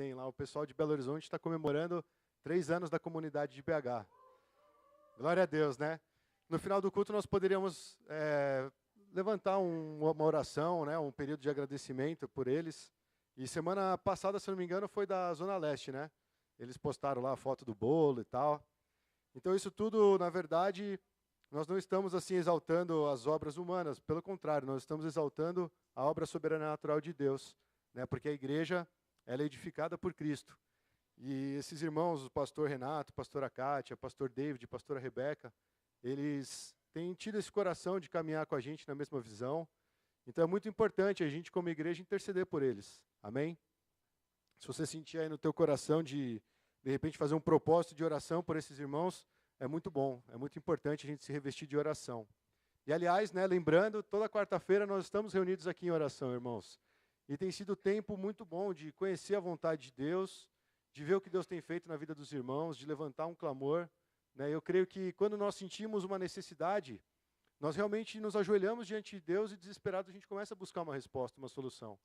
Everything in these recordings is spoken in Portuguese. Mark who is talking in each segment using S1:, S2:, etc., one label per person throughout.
S1: tem lá. O pessoal de Belo Horizonte está comemorando 3 anos da comunidade de BH. Glória a Deus, né? No final do culto nós poderíamos levantar uma oração, né? Um período de agradecimento por eles. E semana passada, se não me engano, foi da Zona Leste, né? Eles postaram lá a foto do bolo e tal. Então isso tudo, na verdade, nós não estamos assim exaltando as obras humanas, pelo contrário, nós estamos exaltando a obra sobrenatural de Deus, né? Porque a igreja ela é edificada por Cristo. E esses irmãos, o pastor Renato, pastora Kátia, pastor David, pastora Rebeca, eles têm tido esse coração de caminhar com a gente na mesma visão. Então é muito importante a gente, como igreja, interceder por eles. Amém? Se você sentir aí no teu coração de repente, fazer um propósito de oração por esses irmãos, é muito bom, é muito importante a gente se revestir de oração. E, aliás, né, lembrando, toda quarta-feira nós estamos reunidos aqui em oração, irmãos. E tem sido tempo muito bom de conhecer a vontade de Deus, de ver o que Deus tem feito na vida dos irmãos, de levantar um clamor. Né? Eu creio que quando nós sentimos uma necessidade, nós realmente nos ajoelhamos diante de Deus e, desesperado, a gente começa a buscar uma resposta, uma solução.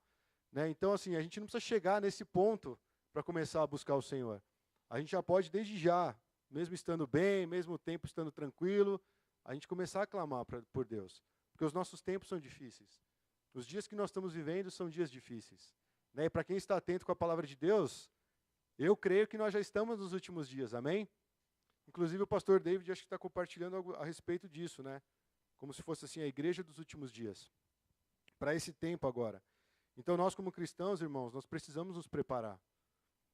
S1: Né? Então, assim, a gente não precisa chegar nesse ponto para começar a buscar o Senhor. A gente já pode, desde já, mesmo estando bem, mesmo o tempo estando tranquilo, a gente começar a clamar por Deus. Porque os nossos tempos são difíceis. Os dias que nós estamos vivendo são dias difíceis. Né? E para quem está atento com a palavra de Deus, eu creio que nós já estamos nos últimos dias, amém? Inclusive o pastor David acho que está compartilhando a respeito disso, né? Como se fosse assim a igreja dos últimos dias. Para esse tempo agora. Então nós como cristãos, irmãos, nós precisamos nos preparar.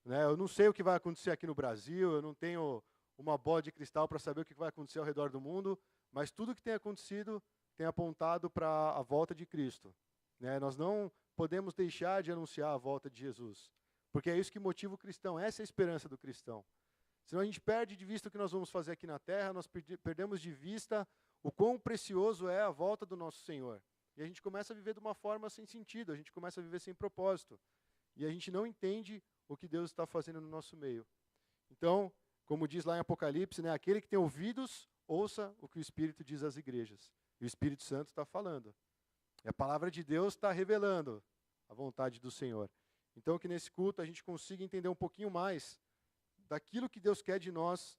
S1: Né? Eu não sei o que vai acontecer aqui no Brasil, eu não tenho uma bola de cristal para saber o que vai acontecer ao redor do mundo, mas tudo que tem acontecido tem apontado para a volta de Cristo. Né? Nós não podemos deixar de anunciar a volta de Jesus, porque é isso que motiva o cristão, essa é a esperança do cristão. Senão a gente perde de vista o que nós vamos fazer aqui na terra, nós perdemos de vista o quão precioso é a volta do nosso Senhor. E a gente começa a viver de uma forma sem sentido, a gente começa a viver sem propósito. E a gente não entende o que Deus está fazendo no nosso meio. Então, como diz lá em Apocalipse, né, aquele que tem ouvidos, ouça o que o Espírito diz às igrejas. E o Espírito Santo está falando. E a palavra de Deus está revelando a vontade do Senhor. Então, que nesse culto a gente consiga entender um pouquinho mais daquilo que Deus quer de nós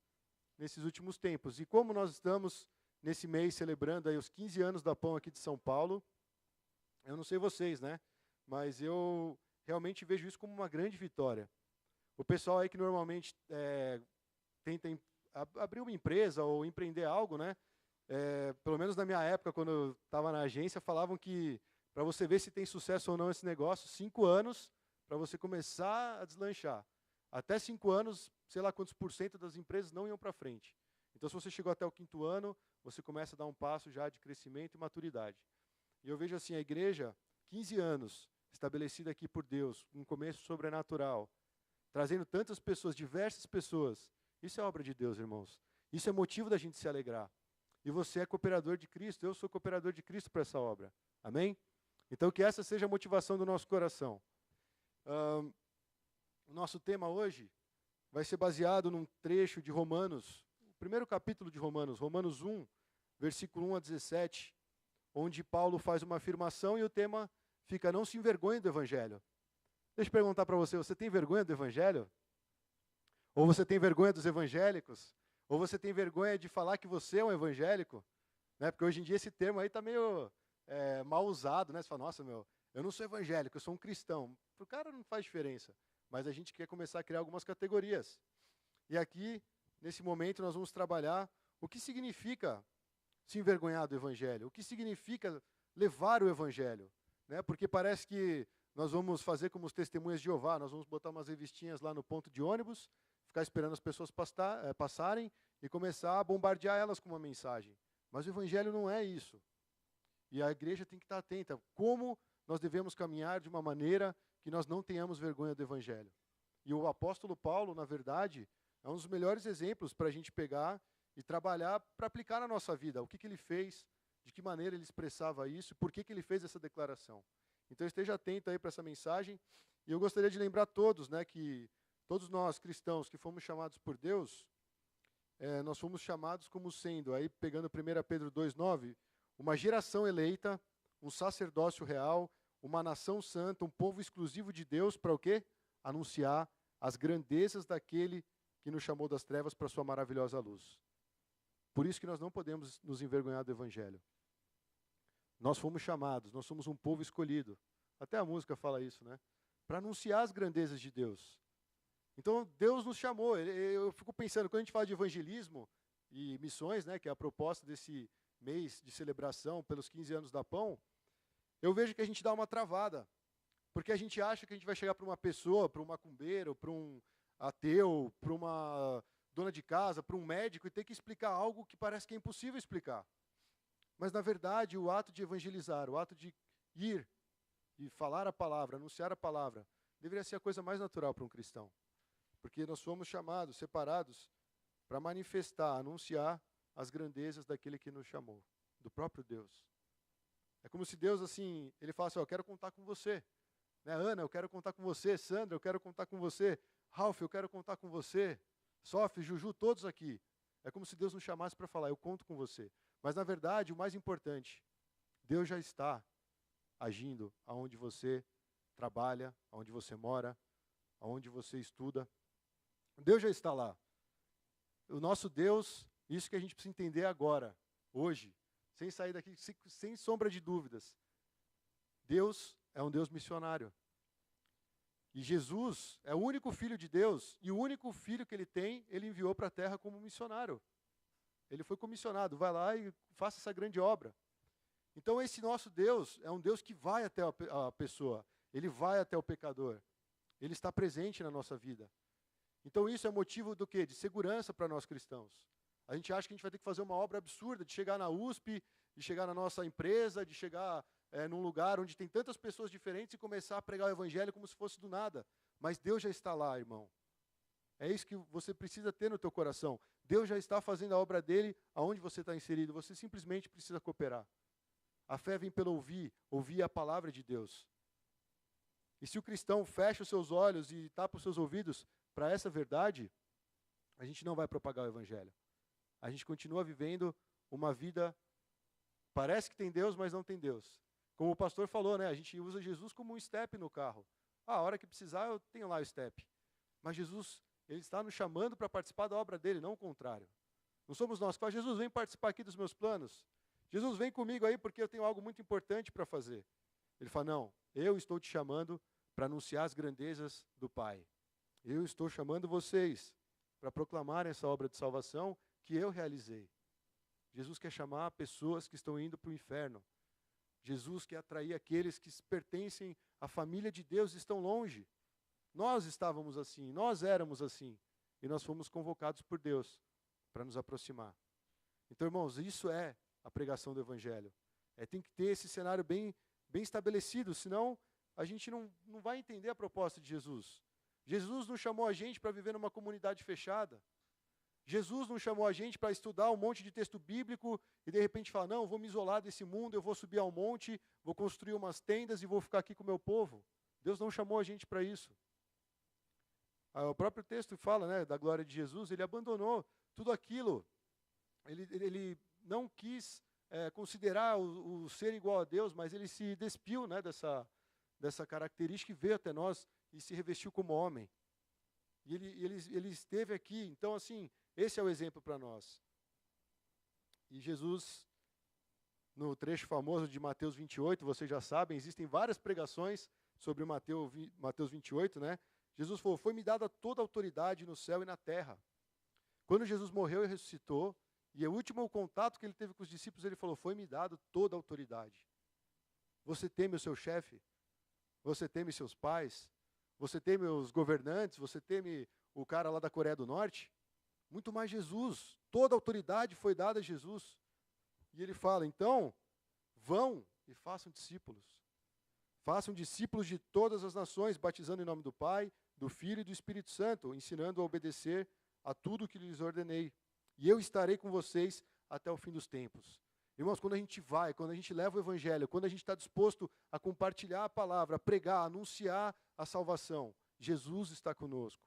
S1: nesses últimos tempos. E como nós estamos nesse mês celebrando aí os 15 anos da Pão aqui de São Paulo, eu não sei vocês, né? Mas eu realmente vejo isso como uma grande vitória. O pessoal aí que normalmente tenta abrir uma empresa ou empreender algo, né? Pelo menos na minha época, quando eu estava na agência, falavam que para você ver se tem sucesso ou não esse negócio, 5 anos para você começar a deslanchar. Até 5 anos, sei lá quantos % das empresas não iam para frente. Então, se você chegou até o 5º ano, você começa a dar um passo já de crescimento e maturidade. E eu vejo assim, a igreja, 15 anos, estabelecida aqui por Deus, um começo sobrenatural, trazendo tantas pessoas, diversas pessoas. Isso é obra de Deus, irmãos. Isso é motivo da gente se alegrar. E você é cooperador de Cristo, eu sou cooperador de Cristo para essa obra. Amém? Então que essa seja a motivação do nosso coração. O nosso tema hoje vai ser baseado num trecho de Romanos, o primeiro capítulo de Romanos, Romanos 1, versículo 1 a 17, onde Paulo faz uma afirmação e o tema fica: não se envergonhe do Evangelho. Deixa eu perguntar para você, você tem vergonha do Evangelho? Ou você tem vergonha dos evangélicos? Ou você tem vergonha de falar que você é um evangélico? Né? Porque hoje em dia esse termo aí está meio mal usado, né? Você fala, nossa, eu não sou evangélico, eu sou um cristão. Para o cara não faz diferença, mas a gente quer começar a criar algumas categorias. E aqui, nesse momento, nós vamos trabalhar o que significa se envergonhar do Evangelho, o que significa levar o Evangelho. Né? Porque parece que nós vamos fazer como os testemunhas de Jeová, nós vamos botar umas revistinhas lá no ponto de ônibus, ficar esperando as pessoas passarem e começar a bombardear elas com uma mensagem. Mas o Evangelho não é isso. E a igreja tem que estar atenta. Como nós devemos caminhar de uma maneira que nós não tenhamos vergonha do Evangelho. E o apóstolo Paulo, na verdade, é um dos melhores exemplos para a gente pegar e trabalhar para aplicar na nossa vida. O que ele fez, de que maneira ele expressava isso, por que ele fez essa declaração. Então esteja atento aí para essa mensagem. E eu gostaria de lembrar a todos, né, que todos nós cristãos que fomos chamados por Deus, nós fomos chamados como sendo, aí pegando 1 Pedro 2,9, uma geração eleita, um sacerdócio real, uma nação santa, um povo exclusivo de Deus, para o quê? anunciar as grandezas daquele que nos chamou das trevas para a sua maravilhosa luz. Por isso que nós não podemos nos envergonhar do Evangelho. Nós fomos chamados, nós somos um povo escolhido. Até a música fala isso, né? Para anunciar as grandezas de Deus. Então, Deus nos chamou. Eu fico pensando, quando a gente fala de evangelismo e missões, né, que é a proposta desse mês de celebração pelos 15 anos da Pão, eu vejo que a gente dá uma travada. Porque a gente acha que a gente vai chegar para uma pessoa, para um macumbeiro, para um ateu, para uma dona de casa, para um médico, e ter que explicar algo que parece que é impossível explicar. Mas, na verdade, o ato de evangelizar, o ato de ir e falar a palavra, anunciar a palavra, deveria ser a coisa mais natural para um cristão. Porque nós fomos chamados, separados, para manifestar, anunciar as grandezas daquele que nos chamou, do próprio Deus. É como se Deus, assim, ele falasse, eu quero contar com você. Né, Ana, eu quero contar com você. Sandra, eu quero contar com você. Ralph, eu quero contar com você. Sophie, Juju, todos aqui. É como se Deus nos chamasse para falar, eu conto com você. Mas, na verdade, o mais importante, Deus já está agindo aonde você trabalha, aonde você mora, aonde você estuda. Deus já está lá. O nosso Deus, isso que a gente precisa entender agora, hoje, sem sair daqui, sem sombra de dúvidas. Deus é um Deus missionário. E Jesus é o único filho de Deus, e o único filho que ele tem, ele enviou para a terra como missionário. Ele foi comissionado, vai lá e faça essa grande obra. Então esse nosso Deus é um Deus que vai até a pessoa, ele vai até o pecador. Ele está presente na nossa vida. Então isso é motivo do quê? De segurança para nós cristãos. A gente acha que a gente vai ter que fazer uma obra absurda, de chegar na USP, de chegar na nossa empresa, de chegar num lugar onde tem tantas pessoas diferentes e começar a pregar o evangelho como se fosse do nada. Mas Deus já está lá, irmão. É isso que você precisa ter no teu coração. Deus já está fazendo a obra dele aonde você está inserido. Você simplesmente precisa cooperar. A fé vem pelo ouvir a palavra de Deus. E se o cristão fecha os seus olhos e tapa os seus ouvidos para essa verdade, a gente não vai propagar o evangelho. A gente continua vivendo uma vida, parece que tem Deus, mas não tem Deus. Como o pastor falou, né? A gente usa Jesus como um step no carro. A hora que precisar, eu tenho lá o step. Mas Jesus, ele está nos chamando para participar da obra dele, não o contrário. Não somos nós que falamos, Jesus, vem participar aqui dos meus planos. Jesus, vem comigo aí porque eu tenho algo muito importante para fazer. Ele fala, não, eu estou te chamando para anunciar as grandezas do Pai. Eu estou chamando vocês para proclamar essa obra de salvação que eu realizei. Jesus quer chamar pessoas que estão indo para o inferno. Jesus quer atrair aqueles que pertencem à família de Deus e estão longe. Nós estávamos assim, nós éramos assim. E nós fomos convocados por Deus para nos aproximar. Então, irmãos, isso é a pregação do Evangelho. Tem que ter esse cenário bem estabelecido, senão a gente não vai entender a proposta de Jesus. Jesus não chamou a gente para viver numa comunidade fechada. Jesus não chamou a gente para estudar um monte de texto bíblico e de repente falar, não, eu vou me isolar desse mundo, eu vou subir ao monte, vou construir umas tendas e vou ficar aqui com o meu povo. Deus não chamou a gente para isso. O próprio texto fala, né, da glória de Jesus, ele abandonou tudo aquilo. Ele não quis considerar o ser igual a Deus, mas ele se despiu, né, dessa característica e veio até nós e se revestiu como homem. E ele esteve aqui, então assim, esse é o exemplo para nós. E Jesus, no trecho famoso de Mateus 28, vocês já sabem, existem várias pregações sobre Mateus 28, né? Jesus falou, foi-me dada toda a autoridade no céu e na terra. Quando Jesus morreu e ressuscitou, e o último contato que ele teve com os discípulos, ele falou, foi-me dado toda a autoridade. Você teme o seu chefe? Você teme seus pais? Você teme os governantes? Você teme o cara lá da Coreia do Norte? Muito mais Jesus. Toda a autoridade foi dada a Jesus. E ele fala, então, vão e façam discípulos. Façam discípulos de todas as nações, batizando em nome do Pai, do Filho e do Espírito Santo, ensinando a obedecer a tudo o que lhes ordenei. E eu estarei com vocês até o fim dos tempos. Irmãos, quando a gente vai, quando a gente leva o Evangelho, quando a gente está disposto a compartilhar a palavra, a pregar, a anunciar a salvação, Jesus está conosco.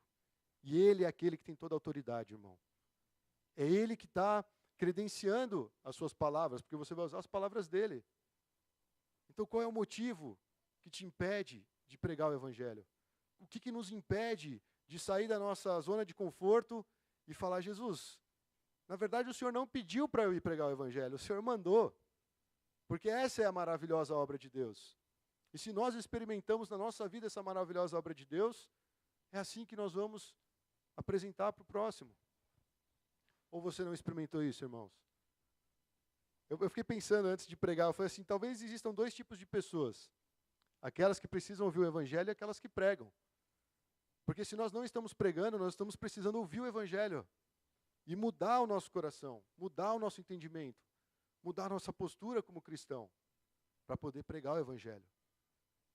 S1: E Ele é aquele que tem toda a autoridade, irmão. É Ele que está credenciando as suas palavras, porque você vai usar as palavras dEle. Então qual é o motivo que te impede de pregar o Evangelho? o que nos impede de sair da nossa zona de conforto e falar, Jesus, na verdade o Senhor não pediu para eu ir pregar o Evangelho, o Senhor mandou. Porque essa é a maravilhosa obra de Deus. E se nós experimentamos na nossa vida essa maravilhosa obra de Deus, é assim que nós vamos apresentar para o próximo. Ou você não experimentou isso, irmãos? Eu fiquei pensando antes de pregar, eu falei assim, talvez existam dois tipos de pessoas. Aquelas que precisam ouvir o Evangelho e aquelas que pregam. Porque se nós não estamos pregando, nós estamos precisando ouvir o Evangelho. E mudar o nosso coração, mudar o nosso entendimento, mudar a nossa postura como cristão, para poder pregar o Evangelho.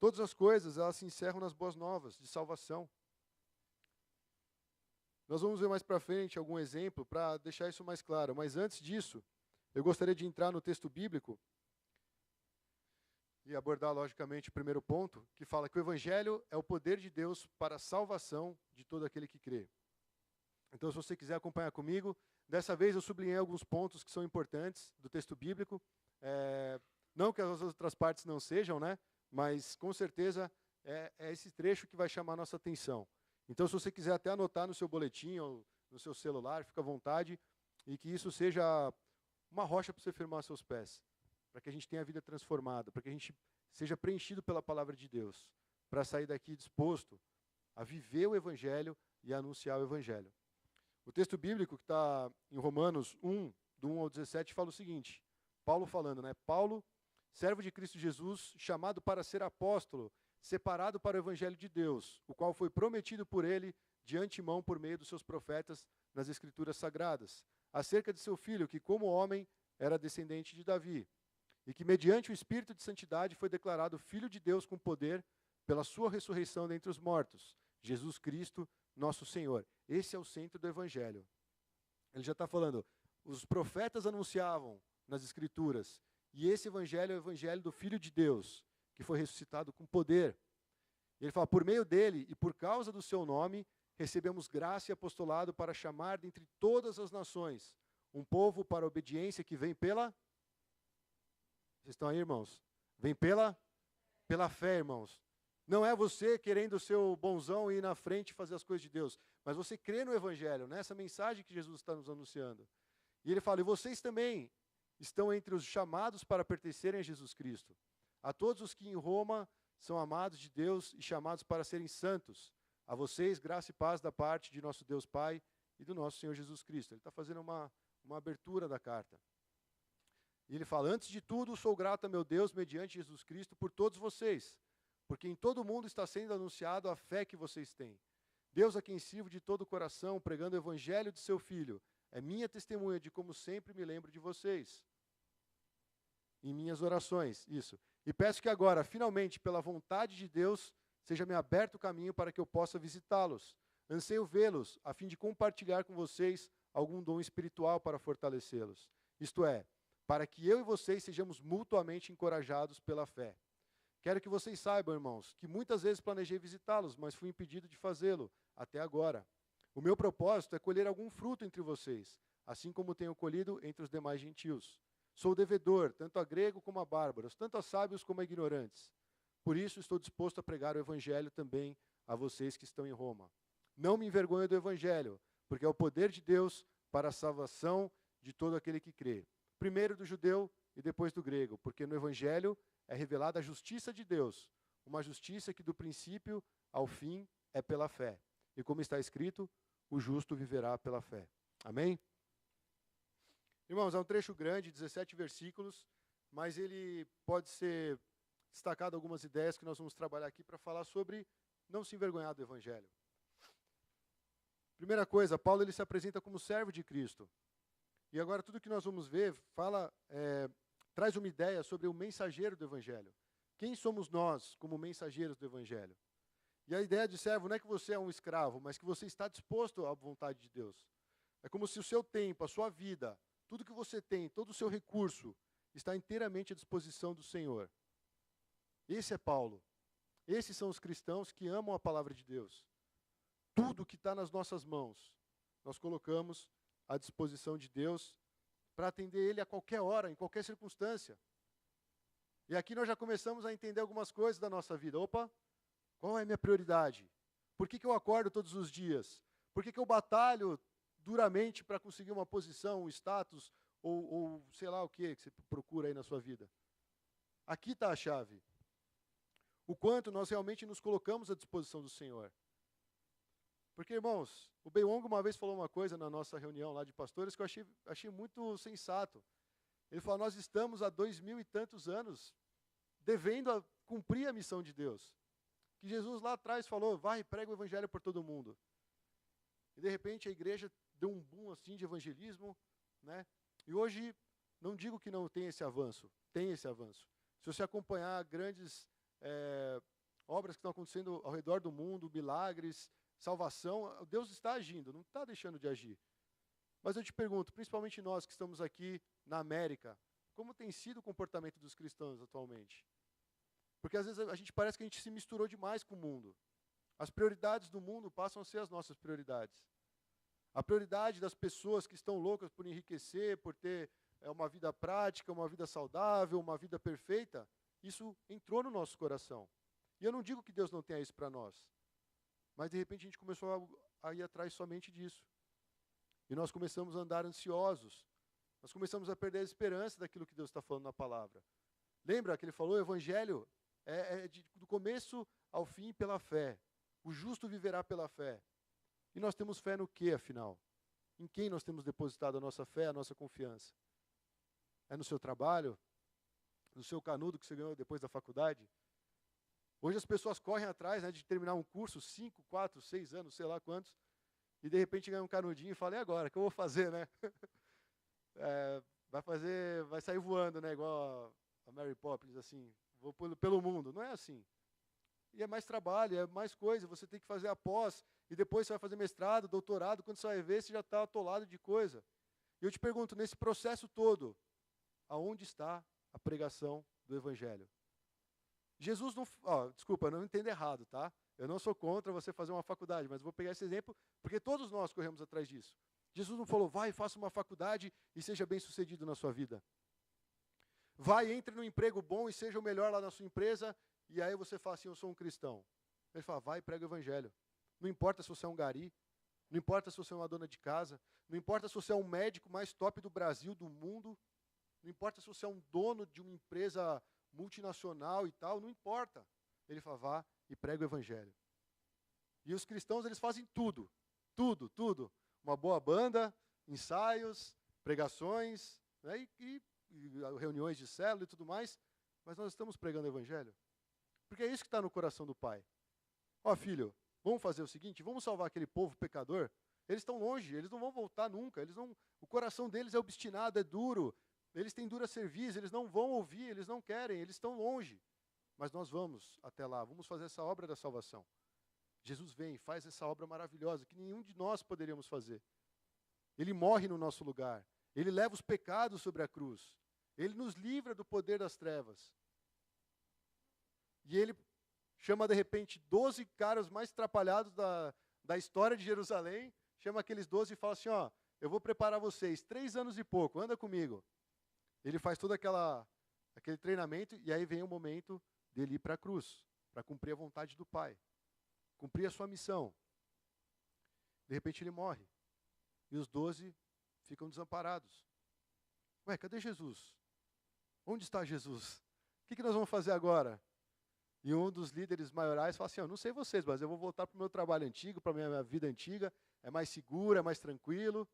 S1: Todas as coisas, elas se encerram nas boas novas de salvação. Nós vamos ver mais para frente algum exemplo para deixar isso mais claro. Mas antes disso, eu gostaria de entrar no texto bíblico e abordar, logicamente, o primeiro ponto, que fala que o Evangelho é o poder de Deus para a salvação de todo aquele que crê. Então, se você quiser acompanhar comigo, dessa vez eu sublinhei alguns pontos que são importantes do texto bíblico. Não que as outras partes não sejam, né? Mas, com certeza, é esse trecho que vai chamar a nossa atenção. Então, se você quiser até anotar no seu boletim ou no seu celular, fica à vontade, e que isso seja uma rocha para você firmar seus pés, para que a gente tenha a vida transformada, para que a gente seja preenchido pela palavra de Deus, para sair daqui disposto a viver o Evangelho e a anunciar o Evangelho. O texto bíblico que está em Romanos 1, do 1 ao 17, fala o seguinte, Paulo falando, né? Paulo, servo de Cristo Jesus, chamado para ser apóstolo, separado para o Evangelho de Deus, o qual foi prometido por ele de antemão por meio dos seus profetas nas Escrituras Sagradas, acerca de seu filho, que como homem era descendente de Davi, e que mediante o Espírito de Santidade foi declarado Filho de Deus com poder pela sua ressurreição dentre os mortos, Jesus Cristo, nosso Senhor. Esse é o centro do Evangelho. Ele já está falando, os profetas anunciavam nas Escrituras, e esse Evangelho é o Evangelho do Filho de Deus, que foi ressuscitado com poder. Ele fala, por meio dele e por causa do seu nome, recebemos graça e apostolado para chamar dentre todas as nações um povo para a obediência que vem pela... Vocês estão aí, irmãos? Vem pela fé, irmãos. Não é você querendo o seu bonzão e ir na frente e fazer as coisas de Deus, mas você crê no Evangelho, nessa mensagem que Jesus está nos anunciando. E ele fala, e vocês também estão entre os chamados para pertencerem a Jesus Cristo. A todos os que em Roma são amados de Deus e chamados para serem santos. A vocês, graça e paz da parte de nosso Deus Pai e do nosso Senhor Jesus Cristo. Ele está fazendo uma abertura da carta. E ele fala, antes de tudo, sou grato a meu Deus, mediante Jesus Cristo, por todos vocês, porque em todo o mundo está sendo anunciado a fé que vocês têm. Deus a quem sirvo de todo o coração, pregando o evangelho de seu Filho, é minha testemunha de como sempre me lembro de vocês. Em minhas orações, isso. E peço que agora, finalmente, pela vontade de Deus, seja-me aberto o caminho para que eu possa visitá-los. Anseio vê-los, a fim de compartilhar com vocês algum dom espiritual para fortalecê-los. Isto é, para que eu e vocês sejamos mutuamente encorajados pela fé. Quero que vocês saibam, irmãos, que muitas vezes planejei visitá-los, mas fui impedido de fazê-lo, até agora. O meu propósito é colher algum fruto entre vocês, assim como tenho colhido entre os demais gentios. Sou devedor, tanto a grego como a bárbaros, tanto a sábios como a ignorantes. Por isso estou disposto a pregar o evangelho também a vocês que estão em Roma. Não me envergonho do evangelho, porque é o poder de Deus para a salvação de todo aquele que crê. Primeiro do judeu e depois do grego, porque no evangelho é revelada a justiça de Deus, uma justiça que do princípio ao fim é pela fé. E como está escrito, o justo viverá pela fé. Amém? Irmãos, é um trecho grande, 17 versículos, mas ele pode ser destacado algumas ideias que nós vamos trabalhar aqui para falar sobre não se envergonhar do evangelho. Primeira coisa, Paulo ele se apresenta como servo de Cristo. E agora tudo que nós vamos ver traz uma ideia sobre o mensageiro do evangelho. Quem somos nós como mensageiros do evangelho? E a ideia de servo não é que você é um escravo, mas que você está disposto à vontade de Deus. É como se o seu tempo, a sua vida, tudo que você tem, todo o seu recurso, está inteiramente à disposição do Senhor. Esse é Paulo. Esses são os cristãos que amam a palavra de Deus. Tudo que está nas nossas mãos, nós colocamos à disposição de Deus para atender Ele a qualquer hora, em qualquer circunstância. E aqui nós já começamos a entender algumas coisas da nossa vida. Opa, qual é a minha prioridade? Por que eu acordo todos os dias? Por que eu batalho duramente para conseguir uma posição, um status, ou sei lá o que você procura aí na sua vida? Aqui está a chave. O quanto nós realmente nos colocamos à disposição do Senhor. Porque, irmãos, o Beyong uma vez falou uma coisa na nossa reunião lá de pastores que eu achei muito sensato. Ele falou, nós estamos há 2000 e tantos anos devendo cumprir a missão de Deus. Que Jesus lá atrás falou, vai e prega o evangelho por todo mundo. E de repente a igreja deu um boom assim de evangelismo, né? E hoje, não digo que não tem esse avanço, tem esse avanço. Se você acompanhar grandes obras que estão acontecendo ao redor do mundo, milagres, salvação, Deus está agindo, não está deixando de agir. Mas eu te pergunto, principalmente nós que estamos aqui na América, como tem sido o comportamento dos cristãos atualmente? Porque às vezes a gente parece que a gente se misturou demais com o mundo. As prioridades do mundo passam a ser as nossas prioridades. A prioridade das pessoas que estão loucas por enriquecer, por ter uma vida prática, uma vida saudável, uma vida perfeita, isso entrou no nosso coração. E eu não digo que Deus não tenha isso para nós. Mas de repente a gente começou a ir atrás somente disso. E nós começamos a andar ansiosos. Nós começamos a perder a esperança daquilo que Deus está falando na palavra. Lembra que ele falou, o evangelho do começo ao fim pela fé. O justo viverá pela fé. E nós temos fé no quê, afinal? Em quem nós temos depositado a nossa fé, a nossa confiança? É no seu trabalho? No seu canudo que você ganhou depois da faculdade? Hoje as pessoas correm atrás, né, de terminar um curso, 5, 4, 6 anos, sei lá quantos, e de repente ganha um canudinho e fala, e agora, o que eu vou fazer, né? Vai sair voando, né, igual a Mary Poppins, assim, vou pelo mundo. Não é assim. E é mais trabalho, é mais coisa, você tem que fazer a pós, e depois você vai fazer mestrado, doutorado, quando você vai ver, você já está atolado de coisa. E eu te pergunto, nesse processo todo, aonde está a pregação do Evangelho? Jesus não... desculpa, não entenda errado, tá? Eu não sou contra você fazer uma faculdade, mas vou pegar esse exemplo, porque todos nós corremos atrás disso. Jesus não falou, vai, faça uma faculdade e seja bem-sucedido na sua vida. Vai, entre no emprego bom e seja o melhor lá na sua empresa, e aí você fala assim, eu sou um cristão. Ele fala, vai e prega o Evangelho. Não importa se você é um gari, não importa se você é uma dona de casa, não importa se você é um médico mais top do Brasil, do mundo, não importa se você é um dono de uma empresa multinacional e tal, não importa. Ele fala, vá e prega o Evangelho. E os cristãos, eles fazem tudo, tudo, tudo. Uma boa banda, ensaios, pregações, né, e reuniões de célula e tudo mais, mas nós estamos pregando o Evangelho. Porque é isso que está no coração do Pai. Filho, vamos fazer o seguinte, vamos salvar aquele povo pecador. Eles estão longe, eles não vão voltar nunca. O coração deles é obstinado, é duro. Eles têm dura cerviz, eles não vão ouvir, eles não querem, eles estão longe. Mas nós vamos até lá, vamos fazer essa obra da salvação. Jesus vem, faz essa obra maravilhosa que nenhum de nós poderíamos fazer. Ele morre no nosso lugar. Ele leva os pecados sobre a cruz. Ele nos livra do poder das trevas. E ele chama, de repente, 12 caras mais atrapalhados da história de Jerusalém, chama aqueles 12 e fala assim, eu vou preparar vocês, 3 anos e pouco, anda comigo. Ele faz todo aquele treinamento, e aí vem o momento dele ir para a cruz, para cumprir a vontade do Pai, cumprir a sua missão. De repente ele morre, e os 12 ficam desamparados. Ué, cadê Jesus? Onde está Jesus? O que nós vamos fazer agora? E um dos líderes maiorais fala assim, eu não sei vocês, mas eu vou voltar para o meu trabalho antigo, para a minha vida antiga, é mais seguro, é mais tranquilo.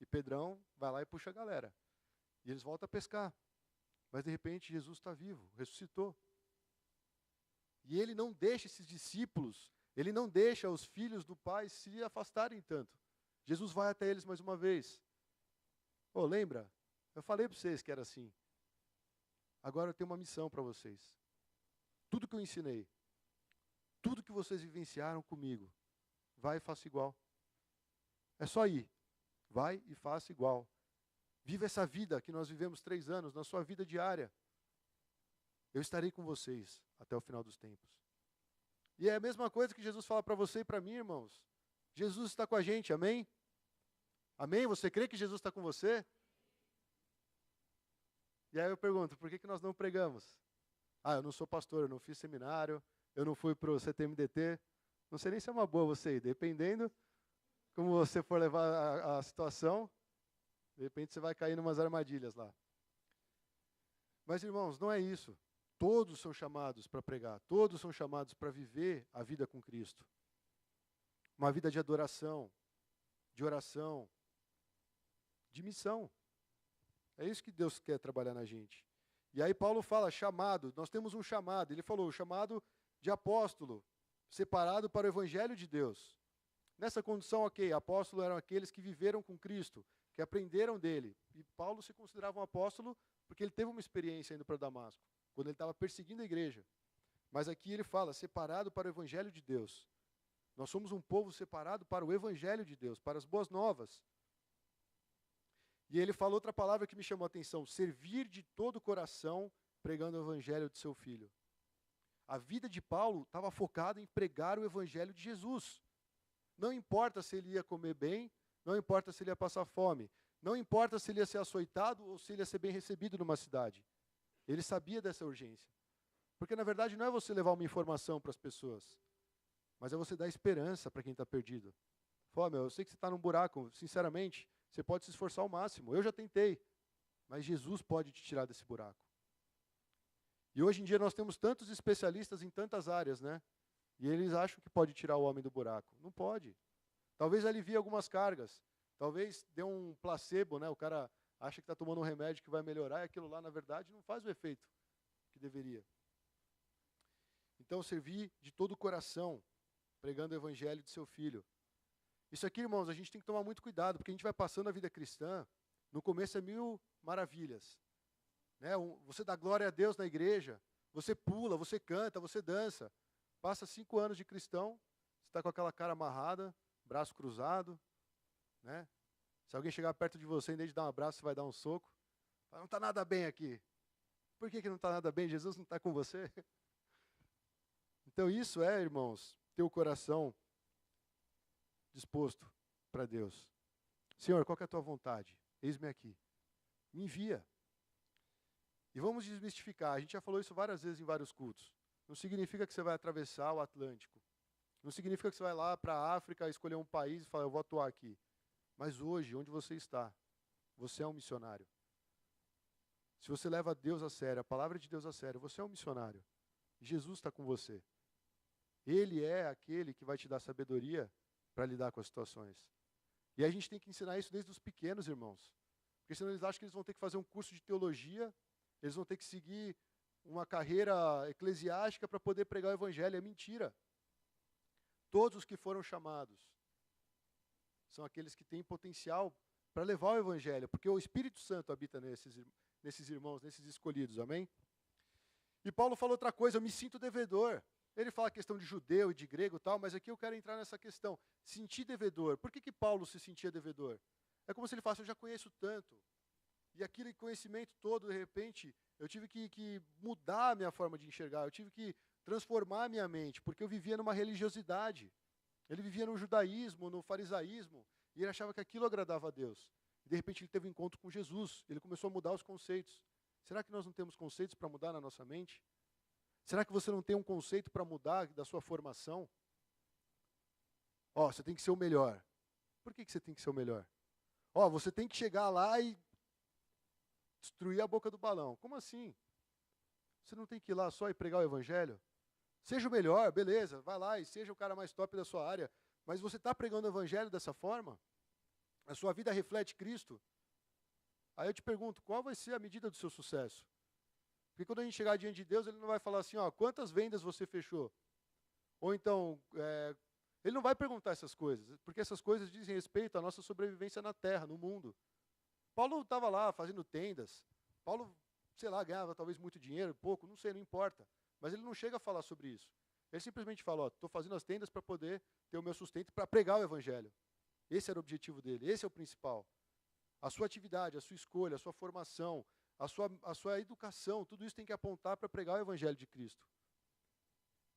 S1: E Pedrão vai lá e puxa a galera. E eles voltam a pescar. Mas de repente Jesus está vivo, ressuscitou. E ele não deixa esses discípulos, ele não deixa os filhos do Pai se afastarem tanto. Jesus vai até eles mais uma vez. Lembra? Eu falei para vocês que era assim. Agora eu tenho uma missão para vocês. Tudo que eu ensinei, tudo que vocês vivenciaram comigo, vai e faça igual. É só ir. Vai e faça igual. Viva essa vida que nós vivemos 3 anos, na sua vida diária. Eu estarei com vocês até o final dos tempos. E é a mesma coisa que Jesus fala para você e para mim, irmãos. Jesus está com a gente, amém? Amém? Você crê que Jesus está com você? E aí eu pergunto, por que nós não pregamos? Eu não sou pastor, eu não fiz seminário, eu não fui para o CTMDT, Não sei nem se é uma boa você ir, dependendo como você for levar a situação, de repente você vai cair em umas armadilhas lá. Mas, irmãos, não é isso. Todos são chamados para pregar, todos são chamados para viver a vida com Cristo. Uma vida de adoração, de oração, de missão. É isso que Deus quer trabalhar na gente. E aí Paulo fala, chamado, nós temos um chamado. Ele falou, o chamado de apóstolo, separado para o evangelho de Deus. Nessa condição, ok, apóstolos eram aqueles que viveram com Cristo, que aprenderam dele. E Paulo se considerava um apóstolo porque ele teve uma experiência indo para Damasco, quando ele estava perseguindo a igreja. Mas aqui ele fala, separado para o evangelho de Deus. Nós somos um povo separado para o evangelho de Deus, para as boas novas. E ele falou outra palavra que me chamou a atenção, servir de todo o coração, pregando o evangelho de seu filho. A vida de Paulo estava focada em pregar o evangelho de Jesus. Não importa se ele ia comer bem, não importa se ele ia passar fome, não importa se ele ia ser açoitado ou se ele ia ser bem recebido numa cidade. Ele sabia dessa urgência. Porque, na verdade, não é você levar uma informação para as pessoas, mas é você dar esperança para quem está perdido. Fala, meu, eu sei que você está num buraco, sinceramente, você pode se esforçar ao máximo. Eu já tentei, mas Jesus pode te tirar desse buraco. E hoje em dia nós temos tantos especialistas em tantas áreas, né? E eles acham que pode tirar o homem do buraco. Não pode. Talvez alivie algumas cargas. Talvez dê um placebo, né? O cara acha que está tomando um remédio que vai melhorar e aquilo lá, na verdade, não faz o efeito que deveria. Então, servir de todo o coração, pregando o evangelho de seu filho. Isso aqui, irmãos, a gente tem que tomar muito cuidado, porque a gente vai passando a vida cristã, no começo é 1000 maravilhas. Né? Você dá glória a Deus na igreja, você pula, você canta, você dança. Passa 5 anos de cristão, você está com aquela cara amarrada, braço cruzado, né? Se alguém chegar perto de você, em vez de dar um abraço, você vai dar um soco. Não está nada bem aqui. Por que não está nada bem? Jesus não está com você? Então isso é, irmãos, ter o coração disposto para Deus. Senhor, qual que é a tua vontade? Eis-me aqui. Me envia. E vamos desmistificar. A gente já falou isso várias vezes em vários cultos. Não significa que você vai atravessar o Atlântico. Não significa que você vai lá para a África, escolher um país e falar, eu vou atuar aqui. Mas hoje, onde você está, você é um missionário. Se você leva Deus a sério, a palavra de Deus a sério, você é um missionário. Jesus está com você. Ele é aquele que vai te dar sabedoria para lidar com as situações. E a gente tem que ensinar isso desde os pequenos, irmãos. Porque senão eles acham que eles vão ter que fazer um curso de teologia, eles vão ter que seguir uma carreira eclesiástica para poder pregar o evangelho. É mentira. Todos os que foram chamados são aqueles que têm potencial para levar o evangelho, porque o Espírito Santo habita nesses irmãos, nesses escolhidos, amém? E Paulo falou outra coisa, eu me sinto devedor. Ele fala a questão de judeu e de grego e tal, mas aqui eu quero entrar nessa questão. Sentir devedor. Por que Paulo se sentia devedor? É como se ele falasse, eu já conheço tanto. E aquele conhecimento todo, de repente, eu tive que mudar a minha forma de enxergar, eu tive que transformar a minha mente, porque eu vivia numa religiosidade. Ele vivia no judaísmo, no farisaísmo, e ele achava que aquilo agradava a Deus. E de repente ele teve um encontro com Jesus, ele começou a mudar os conceitos. Será que nós não temos conceitos para mudar na nossa mente? Será que você não tem um conceito para mudar da sua formação? Você tem que ser o melhor. Por que você tem que ser o melhor? Você tem que chegar lá e destruir a boca do balão. Como assim? Você não tem que ir lá só e pregar o evangelho? Seja o melhor, beleza, vai lá e seja o cara mais top da sua área. Mas você está pregando o evangelho dessa forma? A sua vida reflete Cristo? Aí eu te pergunto, qual vai ser a medida do seu sucesso? Porque quando a gente chegar diante de Deus, ele não vai falar assim, quantas vendas você fechou? Ou então, ele não vai perguntar essas coisas, porque essas coisas dizem respeito à nossa sobrevivência na terra, no mundo. Paulo estava lá fazendo tendas. Paulo, ganhava talvez muito dinheiro, pouco, não sei, não importa. Mas ele não chega a falar sobre isso. Ele simplesmente fala, estou fazendo as tendas para poder ter o meu sustento, para pregar o evangelho. Esse era o objetivo dele, esse é o principal. A sua atividade, a sua escolha, a sua formação, a sua educação, tudo isso tem que apontar para pregar o evangelho de Cristo.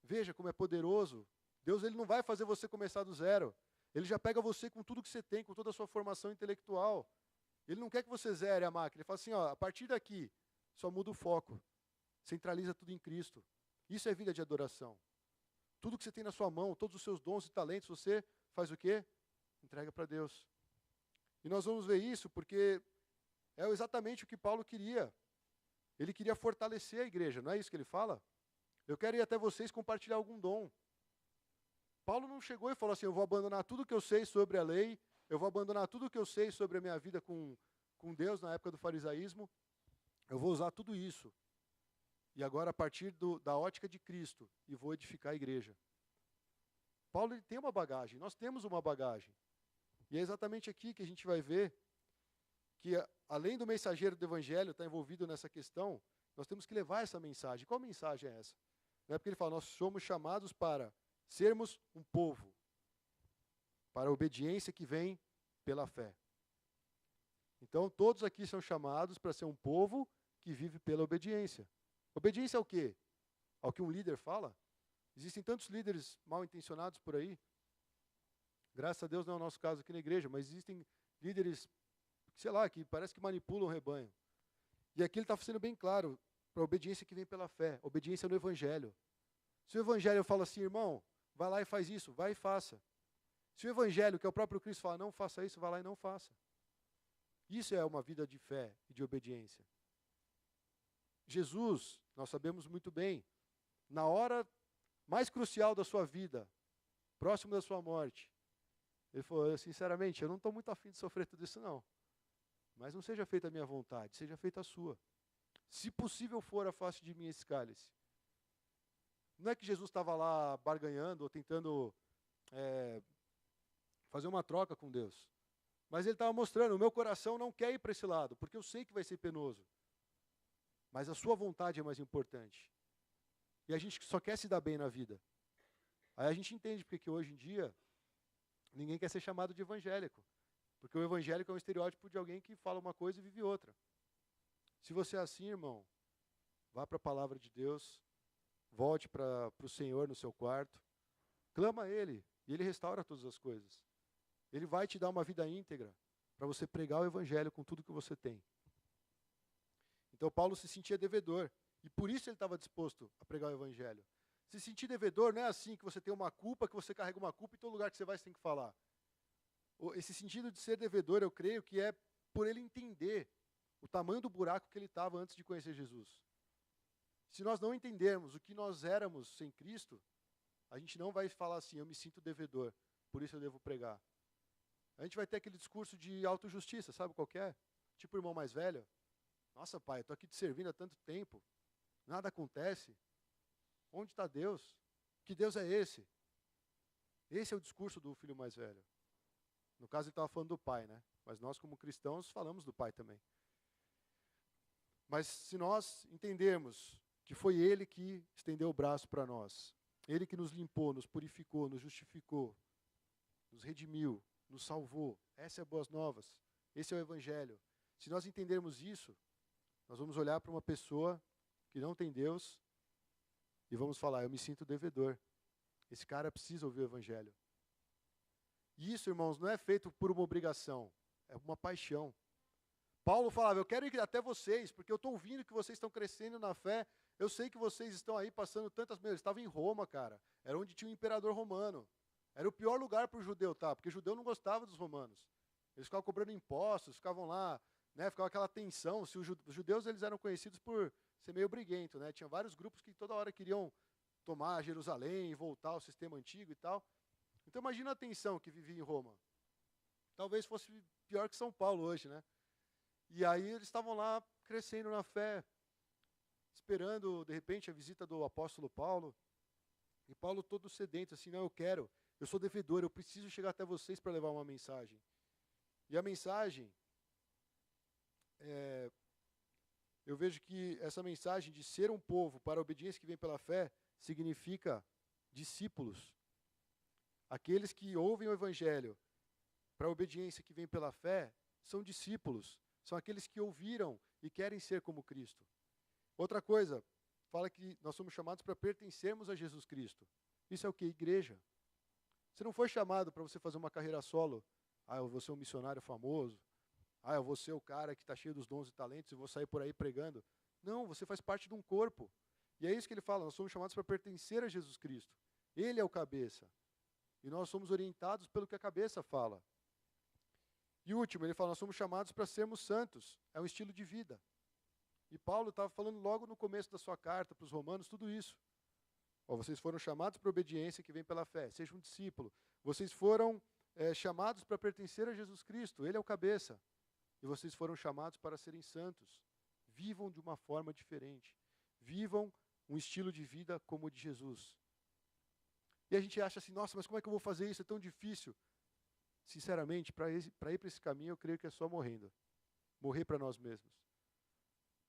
S1: Veja como é poderoso. Deus ele não vai fazer você começar do zero. Ele já pega você com tudo que você tem, com toda a sua formação intelectual. Ele não quer que você zere a máquina. Ele fala assim, a partir daqui, só muda o foco. Centraliza tudo em Cristo. Isso é vida de adoração. Tudo que você tem na sua mão, todos os seus dons e talentos, você faz o quê? Entrega para Deus. E nós vamos ver isso porque é exatamente o que Paulo queria. Ele queria fortalecer a igreja, não é isso que ele fala? Eu quero ir até vocês compartilhar algum dom. Paulo não chegou e falou assim, eu vou abandonar tudo que eu sei sobre a lei, eu vou abandonar tudo que eu sei sobre a minha vida com Deus na época do farisaísmo, eu vou usar tudo isso. E agora a partir da ótica de Cristo, e vou edificar a igreja. Paulo ele tem uma bagagem, nós temos uma bagagem. E é exatamente aqui que a gente vai ver que, além do mensageiro do evangelho estar envolvido nessa questão, nós temos que levar essa mensagem. Qual mensagem é essa? Não é porque ele fala, nós somos chamados para sermos um povo, para a obediência que vem pela fé. Então, todos aqui são chamados para ser um povo que vive pela obediência. Obediência ao quê? Ao que um líder fala? Existem tantos líderes mal intencionados por aí. Graças a Deus não é o nosso caso aqui na igreja, mas existem líderes, sei lá, que parece que manipulam o rebanho. E aqui ele está sendo bem claro, para a obediência que vem pela fé, obediência no evangelho. Se o evangelho fala assim, irmão, vai lá e faz isso, vai e faça. Se o evangelho, que é o próprio Cristo, fala, não faça isso, vai lá e não faça. Isso é uma vida de fé e de obediência. Jesus, nós sabemos muito bem, na hora mais crucial da sua vida, próximo da sua morte, ele falou, sinceramente, eu não estou muito afim de sofrer tudo isso não. Mas não seja feita a minha vontade, seja feita a sua. Se possível for, afaste de mim esse cálice. Não é que Jesus estava lá barganhando ou tentando fazer uma troca com Deus. Mas ele estava mostrando, o meu coração não quer ir para esse lado, porque eu sei que vai ser penoso. Mas a sua vontade é mais importante. E a gente só quer se dar bem na vida. Aí a gente entende porque que hoje em dia ninguém quer ser chamado de evangélico. Porque o evangélico é um estereótipo de alguém que fala uma coisa e vive outra. Se você é assim, irmão, vá para a palavra de Deus, volte para o Senhor no seu quarto, clama a Ele, e Ele restaura todas as coisas. Ele vai te dar uma vida íntegra para você pregar o evangelho com tudo que você tem. Então Paulo se sentia devedor, e por isso ele estava disposto a pregar o evangelho. Se sentir devedor não é assim, que você tem uma culpa, que você carrega uma culpa e todo lugar que você vai você tem que falar. Esse sentido de ser devedor, eu creio que é por ele entender o tamanho do buraco que ele estava antes de conhecer Jesus. Se nós não entendermos o que nós éramos sem Cristo, a gente não vai falar assim, eu me sinto devedor, por isso eu devo pregar. A gente vai ter aquele discurso de autojustiça, sabe qual que é? Tipo o irmão mais velho. Nossa, pai, eu estou aqui te servindo há tanto tempo, nada acontece. Onde está Deus? Que Deus é esse? Esse é o discurso do filho mais velho. No caso, ele estava falando do pai, né? Mas nós, como cristãos, falamos do pai também. Mas se nós entendermos que foi ele que estendeu o braço para nós, ele que nos limpou, nos purificou, nos justificou, nos redimiu, nos salvou, essa é a boas novas, esse é o evangelho. Se nós entendermos isso, nós vamos olhar para uma pessoa que não tem Deus e vamos falar, eu me sinto devedor. Esse cara precisa ouvir o evangelho. E isso, irmãos, não é feito por uma obrigação, é uma paixão. Paulo falava, eu quero ir até vocês, porque eu estou ouvindo que vocês estão crescendo na fé, eu sei que vocês estão aí passando tantas... Eles estavam em Roma, cara, era onde tinha o imperador romano. Era o pior lugar para o judeu, tá? Porque o judeu não gostava dos romanos. Eles ficavam cobrando impostos, ficavam lá, né? Ficava aquela tensão. Se os judeus eles eram conhecidos por ser meio briguento, né? Tinha vários grupos que toda hora queriam tomar Jerusalém e voltar ao sistema antigo e tal. Então imagina a tensão que vivia em Roma. Talvez fosse pior que São Paulo hoje, né? E aí eles estavam lá crescendo na fé, esperando, de repente, a visita do apóstolo Paulo. E Paulo todo sedento, assim, não, eu sou devedor, eu preciso chegar até vocês para levar uma mensagem. E a mensagem, eu vejo que essa mensagem de ser um povo para a obediência que vem pela fé, significa discípulos. Aqueles que ouvem o evangelho para a obediência que vem pela fé, são discípulos. São aqueles que ouviram e querem ser como Cristo. Outra coisa, fala que nós somos chamados para pertencermos a Jesus Cristo. Isso é o que? Igreja. Você não foi chamado para você fazer uma carreira solo. Ah, eu vou ser um missionário famoso. Ah, eu vou ser o cara que está cheio dos dons e talentos e vou sair por aí pregando. Não, você faz parte de um corpo. E é isso que ele fala, nós somos chamados para pertencer a Jesus Cristo. Ele é o cabeça. E nós somos orientados pelo que a cabeça fala. E último, ele fala, nós somos chamados para sermos santos. É um estilo de vida. E Paulo estava falando logo no começo da sua carta para os romanos tudo isso. Ó, vocês foram chamados para a obediência que vem pela fé. Seja um discípulo. Vocês foram chamados para pertencer a Jesus Cristo. Ele é o cabeça. E vocês foram chamados para serem santos. Vivam de uma forma diferente. Vivam um estilo de vida como o de Jesus. E a gente acha assim, nossa, mas como é que eu vou fazer isso? É tão difícil. Sinceramente, para ir para esse caminho, eu creio que é só morrendo. Morrer para nós mesmos.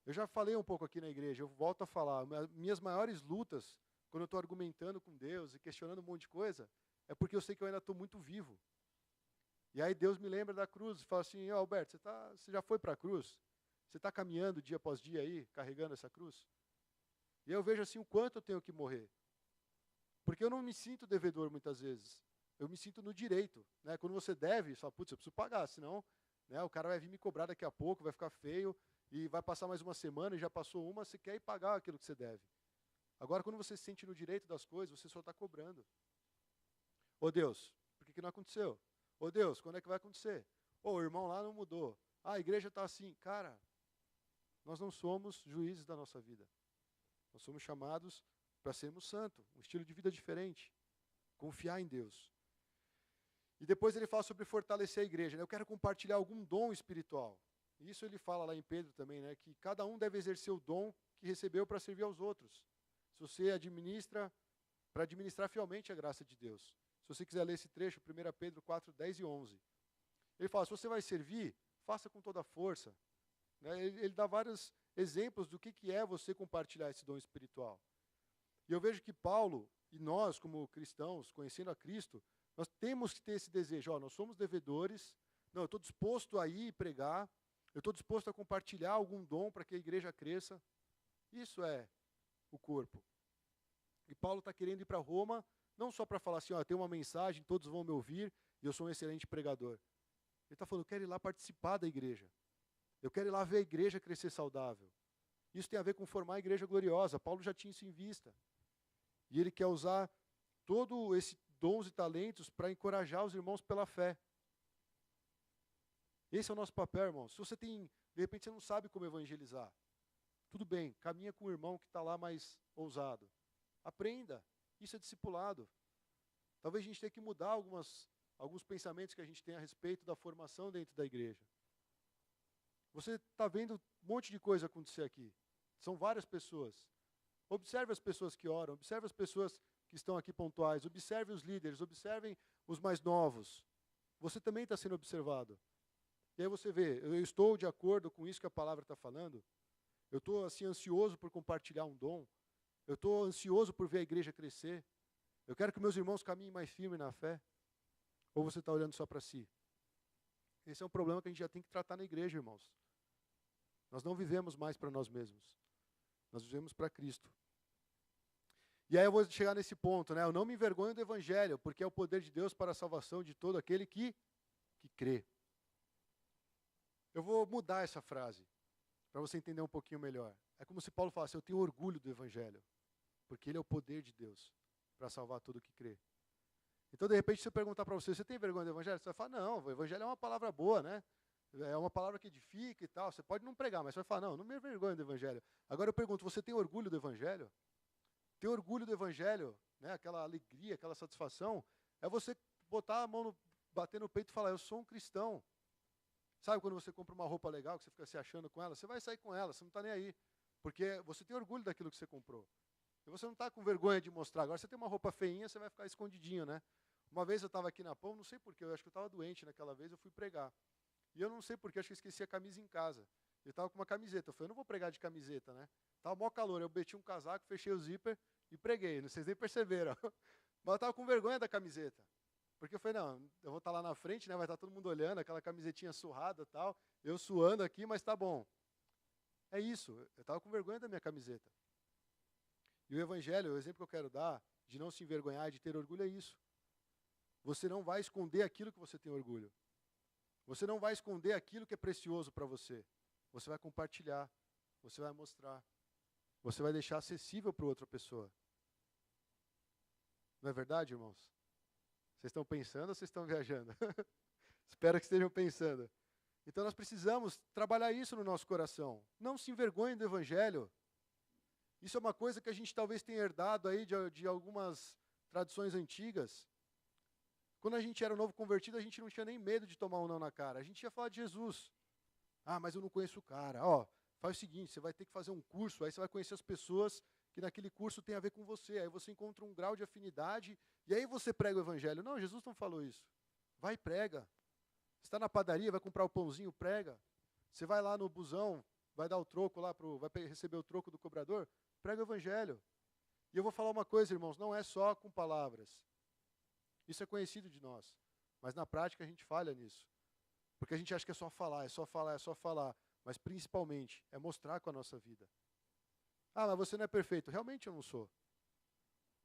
S1: Eu já falei um pouco aqui na igreja, eu volto a falar. Minhas maiores lutas, quando eu estou argumentando com Deus e questionando um monte de coisa, é porque eu sei que eu ainda estou muito vivo. E aí Deus me lembra da cruz e fala assim, Alberto, você já foi para a cruz? Você está caminhando dia após dia aí, carregando essa cruz? E eu vejo assim o quanto eu tenho que morrer. Porque eu não me sinto devedor muitas vezes. Eu me sinto no direito. Né? Quando você deve, você fala, putz, eu preciso pagar, senão né, o cara vai vir me cobrar daqui a pouco, vai ficar feio, e vai passar mais uma semana, e já passou uma, você quer ir pagar aquilo que você deve. Agora, quando você se sente no direito das coisas, você só está cobrando. Ô Deus, por que não aconteceu? Ô Deus, quando é que vai acontecer? Ô, o irmão lá não mudou. Ah, a igreja está assim. Cara, nós não somos juízes da nossa vida. Nós somos chamados para sermos santos, um estilo de vida diferente. Confiar em Deus. E depois ele fala sobre fortalecer a igreja. Né? Eu quero compartilhar algum dom espiritual. Isso ele fala lá em Pedro também, né? Que cada um deve exercer o dom que recebeu para servir aos outros. Se você administra, para administrar fielmente a graça de Deus. Se você quiser ler esse trecho, 1 Pedro 4, 10 e 11. Ele fala, se você vai servir, faça com toda a força. Né? Ele dá vários exemplos do que é você compartilhar esse dom espiritual. E eu vejo que Paulo e nós, como cristãos, conhecendo a Cristo, nós temos que ter esse desejo. Ó, nós somos devedores, não, eu estou disposto a ir pregar, eu estou disposto a compartilhar algum dom para que a igreja cresça. Isso é o corpo. E Paulo está querendo ir para Roma, não só para falar assim, ó, tem uma mensagem, todos vão me ouvir, e eu sou um excelente pregador. Ele está falando, eu quero ir lá participar da igreja. Eu quero ir lá ver a igreja crescer saudável. Isso tem a ver com formar a igreja gloriosa. Paulo já tinha isso em vista. E ele quer usar todo esse dons e talentos para encorajar os irmãos pela fé. Esse é o nosso papel, irmão. Se você tem, de repente você não sabe como evangelizar. Tudo bem, caminha com o irmão que está lá mais ousado. Aprenda. Isso é discipulado. Talvez a gente tenha que mudar alguns pensamentos que a gente tem a respeito da formação dentro da igreja. Você está vendo um monte de coisa acontecer aqui. São várias pessoas. Observe as pessoas que oram, observe as pessoas que estão aqui pontuais, observe os líderes, observem os mais novos. Você também está sendo observado. E aí você vê, eu estou de acordo com isso que a palavra está falando? Eu estou assim, ansioso por compartilhar um dom? Eu estou ansioso por ver a igreja crescer? Eu quero que meus irmãos caminhem mais firme na fé? Ou você está olhando só para si? Esse é um problema que a gente já tem que tratar na igreja, irmãos. Nós não vivemos mais para nós mesmos. Nós vivemos para Cristo. E aí eu vou chegar nesse ponto, né? Eu não me envergonho do Evangelho, porque é o poder de Deus para a salvação de todo aquele que crê. Eu vou mudar essa frase, para você entender um pouquinho melhor. É como se Paulo falasse, eu tenho orgulho do Evangelho, porque ele é o poder de Deus para salvar todo que crê. Então, de repente, se eu perguntar para você, você tem vergonha do Evangelho? Você vai falar, não, o Evangelho é uma palavra boa, né? É uma palavra que edifica e tal. Você pode não pregar, mas você vai falar, não me envergonho do Evangelho. Agora eu pergunto, você tem orgulho do Evangelho? Ter orgulho do Evangelho, né, aquela alegria, aquela satisfação, é você botar a mão, bater no peito e falar, eu sou um cristão. Sabe quando você compra uma roupa legal, que você fica se achando com ela? Você vai sair com ela, você não está nem aí. Porque você tem orgulho daquilo que você comprou. E você não está com vergonha de mostrar. Agora você tem uma roupa feinha, você vai ficar escondidinho, né? Uma vez eu estava aqui na Pão, não sei porquê, eu acho que eu estava doente naquela vez, eu fui pregar. E eu não sei porquê, acho que eu esqueci a camisa em casa. Eu estava com uma camiseta, eu falei, eu não vou pregar de camiseta, né? Estava maior calor, eu meti um casaco, fechei o zíper e preguei, vocês nem perceberam. Mas eu estava com vergonha da camiseta. Porque eu falei, não, eu vou estar lá na frente, né? Vai estar todo mundo olhando, aquela camisetinha surrada e tal, eu suando aqui, mas tá bom. É isso, eu estava com vergonha da minha camiseta. E o Evangelho, o exemplo que eu quero dar, de não se envergonhar, de ter orgulho, é isso. Você não vai esconder aquilo que você tem orgulho. Você não vai esconder aquilo que é precioso para você. Você vai compartilhar, você vai mostrar. Você vai deixar acessível para outra pessoa. Não é verdade, irmãos? Vocês estão pensando ou vocês estão viajando? Espero que estejam pensando. Então nós precisamos trabalhar isso no nosso coração. Não se envergonhem do Evangelho. Isso é uma coisa que a gente talvez tenha herdado aí de algumas tradições antigas. Quando a gente era novo convertido, a gente não tinha nem medo de tomar um não na cara. A gente ia falar de Jesus. Ah, mas eu não conheço o cara. Ó, faz o seguinte, você vai ter que fazer um curso, aí você vai conhecer as pessoas que naquele curso tem a ver com você. Aí você encontra um grau de afinidade e aí você prega o Evangelho. Não, Jesus não falou isso. Vai e prega. Você está na padaria, vai comprar o pãozinho, prega. Você vai lá no busão, vai dar o troco lá, vai receber o troco do cobrador, prega o Evangelho. E eu vou falar uma coisa, irmãos, não é só com palavras. Isso é conhecido de nós. Mas na prática a gente falha nisso. Porque a gente acha que é só falar, é só falar, é só falar. Mas principalmente é mostrar com a nossa vida. Ah, mas você não é perfeito. Realmente eu não sou.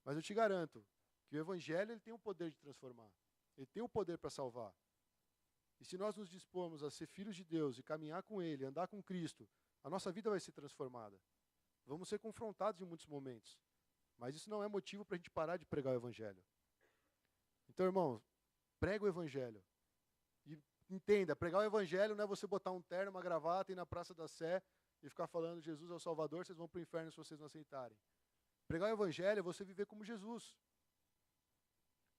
S1: Mas eu te garanto que o Evangelho ele tem o poder de transformar. Ele tem o poder para salvar. E se nós nos dispormos a ser filhos de Deus e caminhar com Ele, andar com Cristo, a nossa vida vai ser transformada. Vamos ser confrontados em muitos momentos. Mas isso não é motivo para a gente parar de pregar o Evangelho. Então, irmãos, prega o Evangelho. E entenda, pregar o Evangelho não é você botar um terno, uma gravata e ir na Praça da Sé e ficar falando Jesus é o Salvador, vocês vão para o inferno se vocês não aceitarem. Pregar o Evangelho é você viver como Jesus.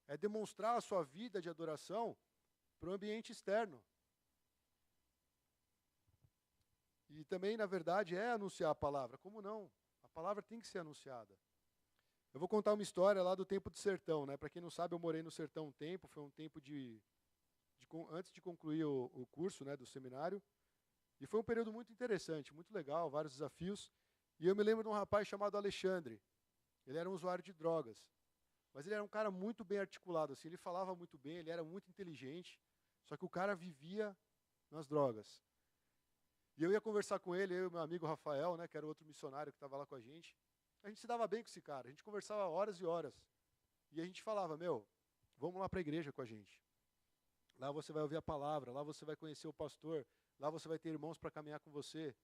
S1: É demonstrar a sua vida de adoração para o ambiente externo. E também, na verdade, é anunciar a palavra. Como não? A palavra tem que ser anunciada. Eu vou contar uma história lá do tempo do sertão, né? Para quem não sabe, eu morei no sertão um tempo, foi um tempo antes de concluir o curso, né, do seminário. E foi um período muito interessante, muito legal, vários desafios. E eu me lembro de um rapaz chamado Alexandre. Ele era um usuário de drogas. Mas ele era um cara muito bem articulado, assim, ele falava muito bem, ele era muito inteligente, só que o cara vivia nas drogas. E eu ia conversar com ele, eu e meu amigo Rafael, né, que era outro missionário que estava lá com a gente se dava bem com esse cara, a gente conversava horas e horas. E a gente falava, vamos lá para a igreja com a gente. Lá você vai ouvir a palavra, lá você vai conhecer o pastor, lá você vai ter irmãos para caminhar com você.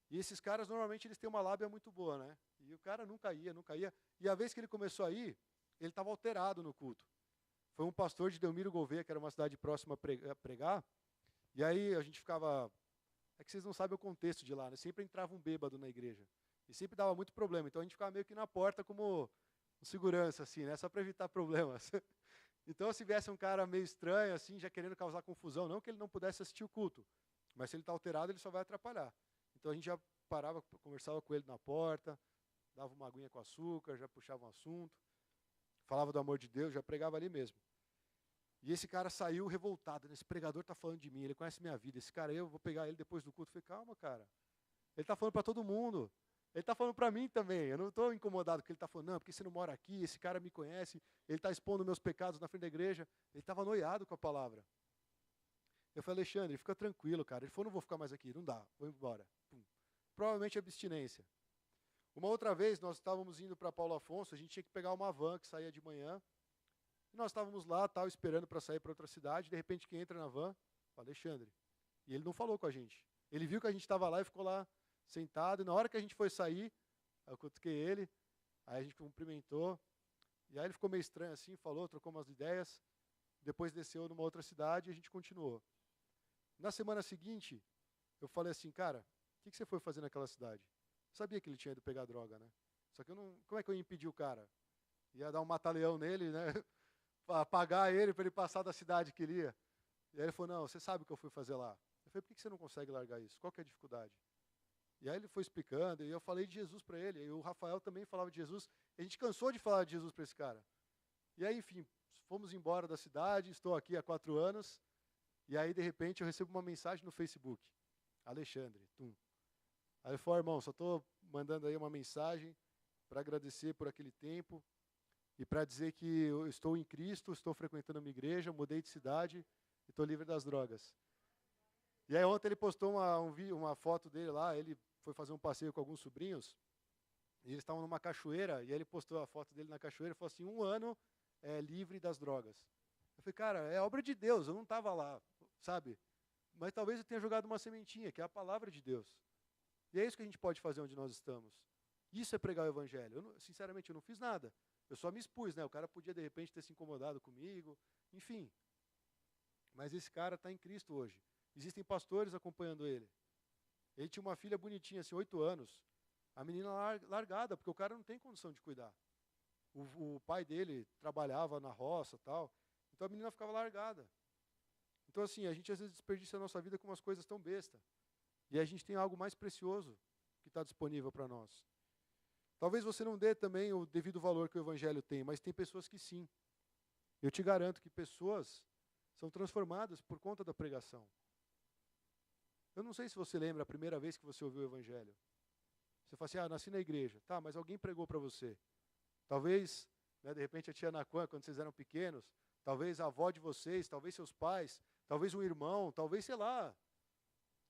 S1: E esses caras, normalmente, eles têm uma lábia muito boa, né? E o cara nunca ia, nunca ia. E a vez que ele começou a ir, ele estava alterado no culto. Foi um pastor de Delmiro Gouveia, que era uma cidade próxima a pregar. E aí a gente ficava... É que vocês não sabem o contexto de lá, né? Sempre entrava um bêbado na igreja. E sempre dava muito problema. Então a gente ficava meio que na porta como um segurança, assim, né? Só para evitar problemas. Então se viesse um cara meio estranho, assim, já querendo causar confusão, não que ele não pudesse assistir o culto, mas se ele está alterado, ele só vai atrapalhar. Então a gente já parava, conversava com ele na porta, dava uma aguinha com açúcar, já puxava um assunto, falava do amor de Deus, já pregava ali mesmo. E esse cara saiu revoltado, esse pregador está falando de mim, ele conhece minha vida, esse cara eu vou pegar ele depois do culto. Eu falei, calma, cara, ele está falando para todo mundo, ele está falando para mim também, eu não estou incomodado que ele está falando, não, porque você não mora aqui, esse cara me conhece, ele está expondo meus pecados na frente da igreja. Ele estava noiado com a palavra. Eu falei, Alexandre, fica tranquilo, cara. Ele falou, não vou ficar mais aqui, não dá, vou embora. Pum. Provavelmente abstinência. Uma outra vez, nós estávamos indo para Paulo Afonso, a gente tinha que pegar uma van que saía de manhã, e nós estávamos lá, esperando para sair para outra cidade, de repente quem entra na van, o Alexandre. E ele não falou com a gente. Ele viu que a gente estava lá e ficou lá sentado, e na hora que a gente foi sair, eu cutuquei ele, aí a gente cumprimentou, e aí ele ficou meio estranho assim, falou, trocou umas ideias, depois desceu numa outra cidade e a gente continuou. Na semana seguinte, eu falei assim, cara, o que você foi fazer naquela cidade? Eu sabia que ele tinha ido pegar droga, né? Só que eu não, como é que eu ia impedir o cara? Ia dar um mata-leão nele, né? Apagar ele para ele passar da cidade que ele ia. E aí ele falou, não, você sabe o que eu fui fazer lá. Eu falei, por que você não consegue largar isso? Qual que é a dificuldade? E aí ele foi explicando, e eu falei de Jesus para ele, e o Rafael também falava de Jesus. A gente cansou de falar de Jesus para esse cara. E aí, enfim, fomos embora da cidade, estou aqui há 4 anos, e aí, de repente, eu recebo uma mensagem no Facebook. Alexandre, tum. Aí ele falou, irmão, só estou mandando aí uma mensagem para agradecer por aquele tempo e para dizer que eu estou em Cristo, estou frequentando uma igreja, mudei de cidade e estou livre das drogas. E aí ontem ele postou uma foto dele lá, ele foi fazer um passeio com alguns sobrinhos, e eles estavam numa cachoeira, e aí ele postou a foto dele na cachoeira e falou assim, 1 ano livre das drogas. Eu falei, cara, é obra de Deus, eu não estava lá, sabe? Mas talvez eu tenha jogado uma sementinha, que é a palavra de Deus. E é isso que a gente pode fazer onde nós estamos. Isso é pregar o Evangelho. Sinceramente, eu não fiz nada. Eu só me expus, né? O cara podia, de repente, ter se incomodado comigo, enfim. Mas esse cara está em Cristo hoje. Existem pastores acompanhando ele. Ele tinha uma filha bonitinha, assim, 8 anos. A menina largada, porque o cara não tem condição de cuidar. O pai dele trabalhava na roça e tal. Então a menina ficava largada. Então, assim, a gente às vezes desperdiça a nossa vida com umas coisas tão bestas. E a gente tem algo mais precioso que está disponível para nós. Talvez você não dê também o devido valor que o Evangelho tem, mas tem pessoas que sim. Eu te garanto que pessoas são transformadas por conta da pregação. Eu não sei se você lembra a primeira vez que você ouviu o Evangelho. Você fala assim, nasci na igreja. Tá, mas alguém pregou para você. Talvez, né, de repente a tia Naquan, quando vocês eram pequenos, talvez a avó de vocês, talvez seus pais, talvez um irmão, talvez, sei lá.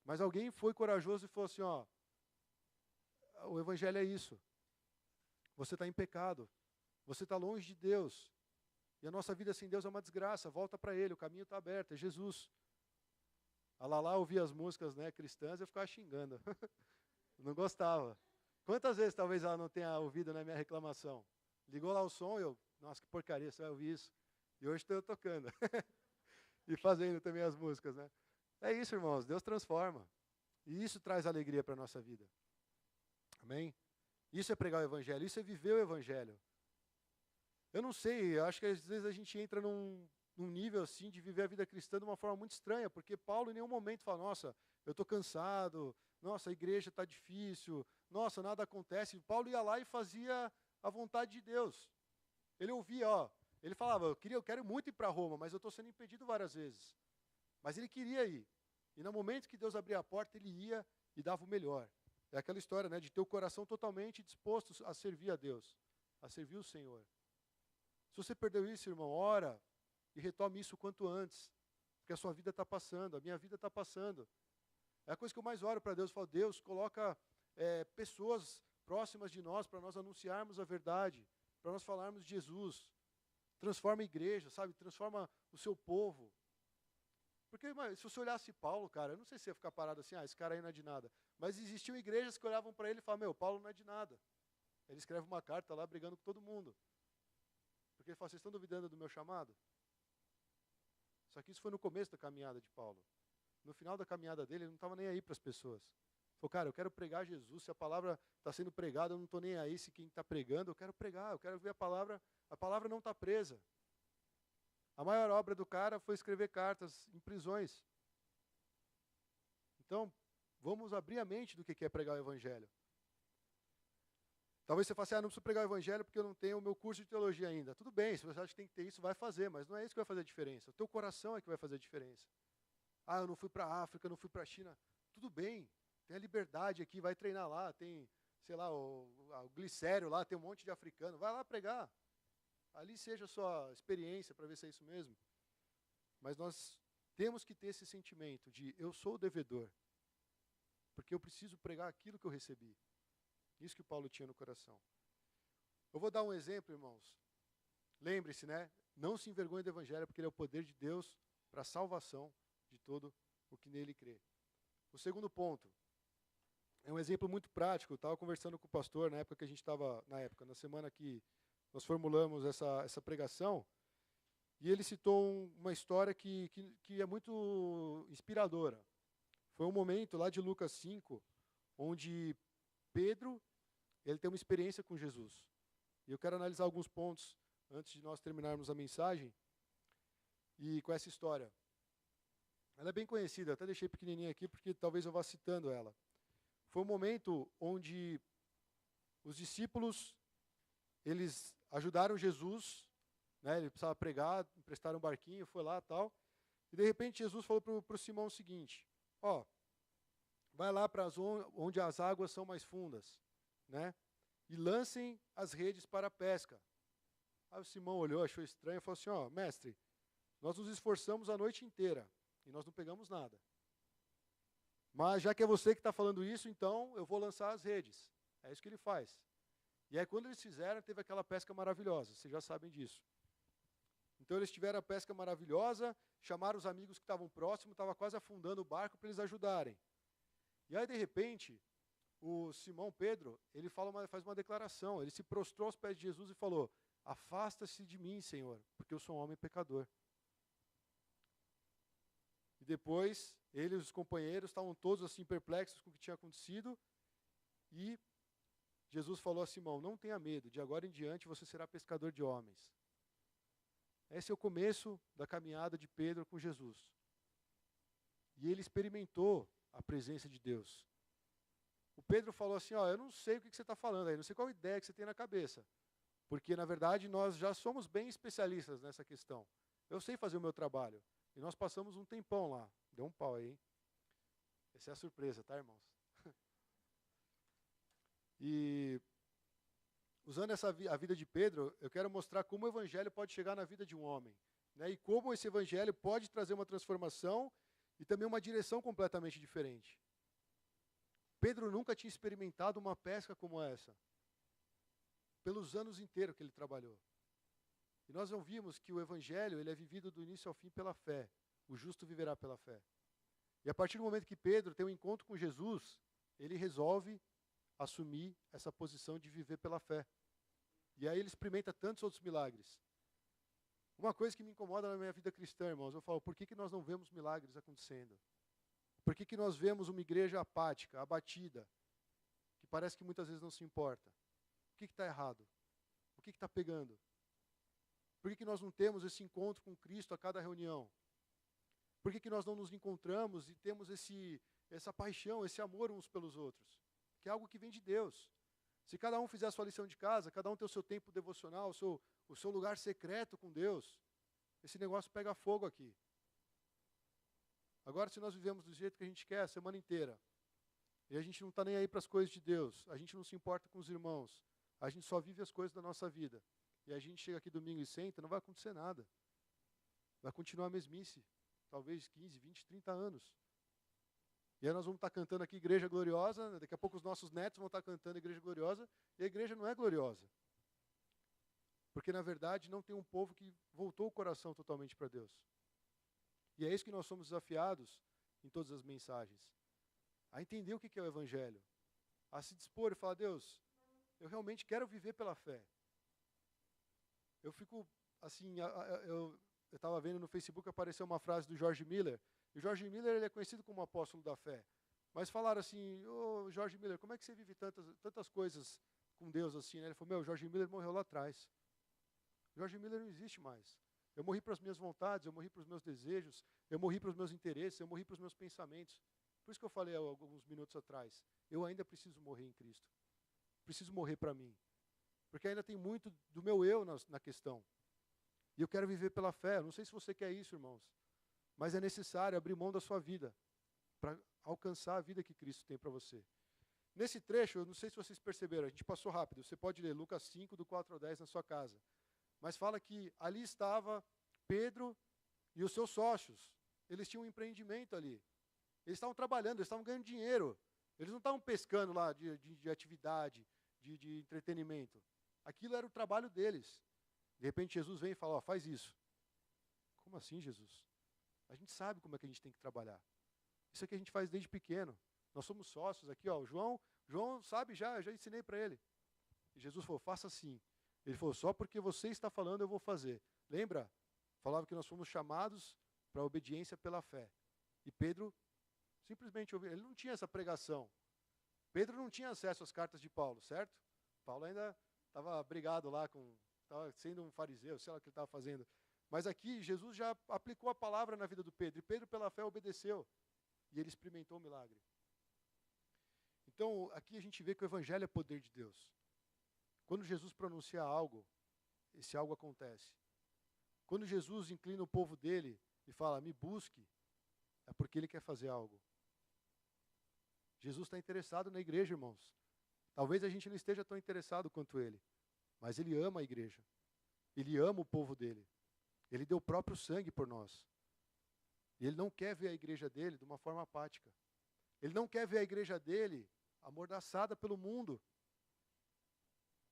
S1: Mas alguém foi corajoso e falou assim, o Evangelho é isso. Você está em pecado. Você está longe de Deus. E a nossa vida sem Deus é uma desgraça. Volta para Ele, o caminho está aberto, é Jesus. A Lala ouvia as músicas, né, cristãs e eu ficava xingando. Não gostava. Quantas vezes talvez ela não tenha ouvido na minha reclamação? Ligou lá o som e eu, nossa, que porcaria, você vai ouvir isso. E hoje estou tocando. E fazendo também as músicas, né? É isso, irmãos, Deus transforma. E isso traz alegria para a nossa vida. Amém? Isso é pregar o Evangelho, isso é viver o Evangelho. Eu não sei, eu acho que às vezes a gente entra num nível assim de viver a vida cristã de uma forma muito estranha, porque Paulo em nenhum momento fala, nossa, eu estou cansado, nossa, a igreja está difícil, nossa, nada acontece. Paulo ia lá e fazia a vontade de Deus. Ele ouvia, ele falava, eu quero muito ir para Roma, mas eu estou sendo impedido várias vezes. Mas ele queria ir. E no momento que Deus abria a porta, ele ia e dava o melhor. É aquela história, né, de ter o coração totalmente disposto a servir a Deus, a servir o Senhor. Se você perdeu isso, irmão, ora e retome isso o quanto antes, porque a sua vida está passando, a minha vida está passando. É a coisa que eu mais oro para Deus, eu falo, Deus, coloca pessoas próximas de nós para nós anunciarmos a verdade, para nós falarmos de Jesus. Transforma a igreja, sabe? Transforma o seu povo. Porque se você olhasse Paulo, cara, eu não sei se ia ficar parado assim, esse cara aí não é de nada. Mas existiam igrejas que olhavam para ele e falavam, Paulo não é de nada. Ele escreve uma carta lá brigando com todo mundo. Porque ele fala, vocês estão duvidando do meu chamado? Só que isso foi no começo da caminhada de Paulo. No final da caminhada dele, ele não estava nem aí para as pessoas. Ele falou, cara, eu quero pregar Jesus, se a palavra está sendo pregada, eu não estou nem aí se quem está pregando, eu quero pregar, eu quero ver a palavra não está presa. A maior obra do cara foi escrever cartas em prisões. Então, vamos abrir a mente do que é pregar o Evangelho. Talvez você fale assim, não preciso pregar o Evangelho porque eu não tenho o meu curso de teologia ainda. Tudo bem, se você acha que tem que ter isso, vai fazer, mas não é isso que vai fazer a diferença. O teu coração é que vai fazer a diferença. Eu não fui para a África, não fui para a China. Tudo bem, tem a liberdade aqui, vai treinar lá, tem, sei lá, o glicério lá, tem um monte de africano, vai lá pregar. Ali seja a sua experiência para ver se é isso mesmo. Mas nós temos que ter esse sentimento de eu sou o devedor, porque eu preciso pregar aquilo que eu recebi. Isso que o Paulo tinha no coração. Eu vou dar um exemplo, irmãos. Lembre-se, né? Não se envergonhe do Evangelho, porque ele é o poder de Deus para a salvação de todo o que nele crê. O segundo ponto é um exemplo muito prático. Eu estava conversando com o pastor na época que a gente estava, na semana que nós formulamos essa pregação, e ele citou uma história que é muito inspiradora. Foi um momento lá de Lucas 5, onde Pedro, ele tem uma experiência com Jesus. E eu quero analisar alguns pontos antes de nós terminarmos a mensagem e com essa história. Ela é bem conhecida, até deixei pequenininha aqui porque talvez eu vá citando ela. Foi um momento onde os discípulos, eles ajudaram Jesus, né, ele precisava pregar, emprestaram um barquinho, foi lá e tal. E de repente Jesus falou para o Simão o seguinte, vai lá para onde as águas são mais fundas, né, e lancem as redes para a pesca. Aí o Simão olhou, achou estranho e falou assim, mestre, nós nos esforçamos a noite inteira e nós não pegamos nada. Mas já que é você que está falando isso, então eu vou lançar as redes. É isso que ele faz. E aí quando eles fizeram, teve aquela pesca maravilhosa, vocês já sabem disso. Então eles tiveram a pesca maravilhosa, chamaram os amigos que estavam próximos, estava quase afundando o barco para eles ajudarem. E aí de repente, o Simão Pedro, ele faz uma declaração, ele se prostrou aos pés de Jesus e falou, afasta-se de mim, Senhor, porque eu sou um homem pecador. E depois, ele e os companheiros estavam todos assim perplexos com o que tinha acontecido, e Jesus falou a Simão, não tenha medo, de agora em diante você será pescador de homens. Esse é o começo da caminhada de Pedro com Jesus. E ele experimentou a presença de Deus. O Pedro falou assim, eu não sei o que você está falando aí, não sei qual ideia que você tem na cabeça. Porque, na verdade, nós já somos bem especialistas nessa questão. Eu sei fazer o meu trabalho. E nós passamos um tempão lá. Deu um pau aí, hein? Essa é a surpresa, tá, irmãos? E, usando a vida de Pedro, eu quero mostrar como o evangelho pode chegar na vida de um homem. Né? E como esse evangelho pode trazer uma transformação e também uma direção completamente diferente. Pedro nunca tinha experimentado uma pesca como essa. Pelos anos inteiros que ele trabalhou. E nós ouvimos que o evangelho ele é vivido do início ao fim pela fé. O justo viverá pela fé. E a partir do momento que Pedro tem um encontro com Jesus, ele resolve assumir essa posição de viver pela fé. E aí ele experimenta tantos outros milagres. Uma coisa que me incomoda na minha vida cristã, irmãos, eu falo, por que nós não vemos milagres acontecendo? Por que nós vemos uma igreja apática, abatida, que parece que muitas vezes não se importa? O que está errado? O que está pegando? Por que nós não temos esse encontro com Cristo a cada reunião? Por que nós não nos encontramos e temos essa paixão, esse amor uns pelos outros? Que é algo que vem de Deus. Se cada um fizer a sua lição de casa, cada um ter o seu tempo devocional, o seu lugar secreto com Deus, esse negócio pega fogo aqui. Agora, se nós vivemos do jeito que a gente quer a semana inteira, e a gente não está nem aí para as coisas de Deus, a gente não se importa com os irmãos, a gente só vive as coisas da nossa vida, e a gente chega aqui domingo e senta, não vai acontecer nada. Vai continuar a mesmice, talvez 15, 20, 30 anos. E aí nós vamos estar cantando aqui Igreja Gloriosa, daqui a pouco os nossos netos vão estar cantando Igreja Gloriosa, e a igreja não é gloriosa. Porque, na verdade, não tem um povo que voltou o coração totalmente para Deus. E é isso que nós somos desafiados em todas as mensagens. A entender o que é o Evangelho. A se dispor e falar, Deus, eu realmente quero viver pela fé. Eu fico, assim, eu estava vendo no Facebook, apareceu uma frase do George Miller, e o George Miller ele é conhecido como apóstolo da fé. Mas falaram assim, George Miller, como é que você vive tantas coisas com Deus assim? Né? Ele falou, o George Miller morreu lá atrás. O George Miller não existe mais. Eu morri para as minhas vontades, eu morri para os meus desejos, eu morri para os meus interesses, eu morri para os meus pensamentos. Por isso que eu falei há alguns minutos atrás, eu ainda preciso morrer em Cristo. Preciso morrer para mim. Porque ainda tem muito do meu eu na questão. E eu quero viver pela fé. Eu não sei se você quer isso, irmãos. Mas é necessário abrir mão da sua vida para alcançar a vida que Cristo tem para você. Nesse trecho, eu não sei se vocês perceberam, a gente passou rápido. Você pode ler Lucas 5, do 4 ao 10 na sua casa. Mas fala que ali estava Pedro e os seus sócios. Eles tinham um empreendimento ali. Eles estavam trabalhando, eles estavam ganhando dinheiro. Eles não estavam pescando lá de atividade, de entretenimento. Aquilo era o trabalho deles. De repente Jesus vem e fala, faz isso. Como assim, Jesus? A gente sabe como é que a gente tem que trabalhar. Isso é que a gente faz desde pequeno. Nós somos sócios aqui, o João sabe já ensinei para ele. E Jesus falou, faça assim. Ele falou, só porque você está falando eu vou fazer. Lembra? Falava que nós fomos chamados para a obediência pela fé. E Pedro simplesmente ouviu. Ele não tinha essa pregação. Pedro não tinha acesso às cartas de Paulo, certo? Paulo ainda estava brigado lá estava sendo um fariseu, sei lá o que ele estava fazendo. Mas aqui Jesus já aplicou a palavra na vida do Pedro. E Pedro pela fé obedeceu. E ele experimentou o milagre. Então aqui a gente vê que o evangelho é poder de Deus. Quando Jesus pronuncia algo, esse algo acontece. Quando Jesus inclina o povo dele e fala, me busque, é porque ele quer fazer algo. Jesus está interessado na igreja, irmãos. Talvez a gente não esteja tão interessado quanto ele, mas ele ama a igreja. Ele ama o povo dele. Ele deu o próprio sangue por nós. E ele não quer ver a igreja dele de uma forma apática. Ele não quer ver a igreja dele amordaçada pelo mundo.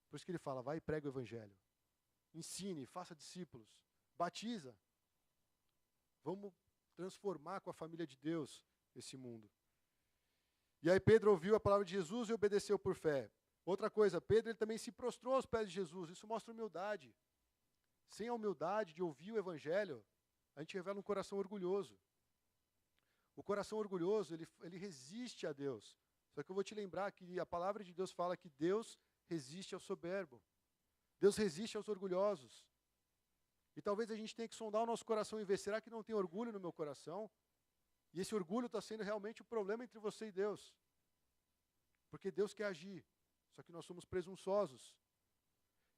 S1: Por isso que ele fala, vai e prega o evangelho. Ensine, faça discípulos. Batiza. Vamos transformar com a família de Deus esse mundo. E aí Pedro ouviu a palavra de Jesus e obedeceu por fé. Outra coisa, Pedro ele também se prostrou aos pés de Jesus. Isso mostra humildade. Sem a humildade de ouvir o evangelho, a gente revela um coração orgulhoso. O coração orgulhoso, ele resiste a Deus. Só que eu vou te lembrar que a palavra de Deus fala que Deus resiste ao soberbo. Deus resiste aos orgulhosos. E talvez a gente tenha que sondar o nosso coração e ver, será que não tem orgulho no meu coração? E esse orgulho está sendo realmente o problema entre você e Deus. Porque Deus quer agir, só que nós somos presunçosos.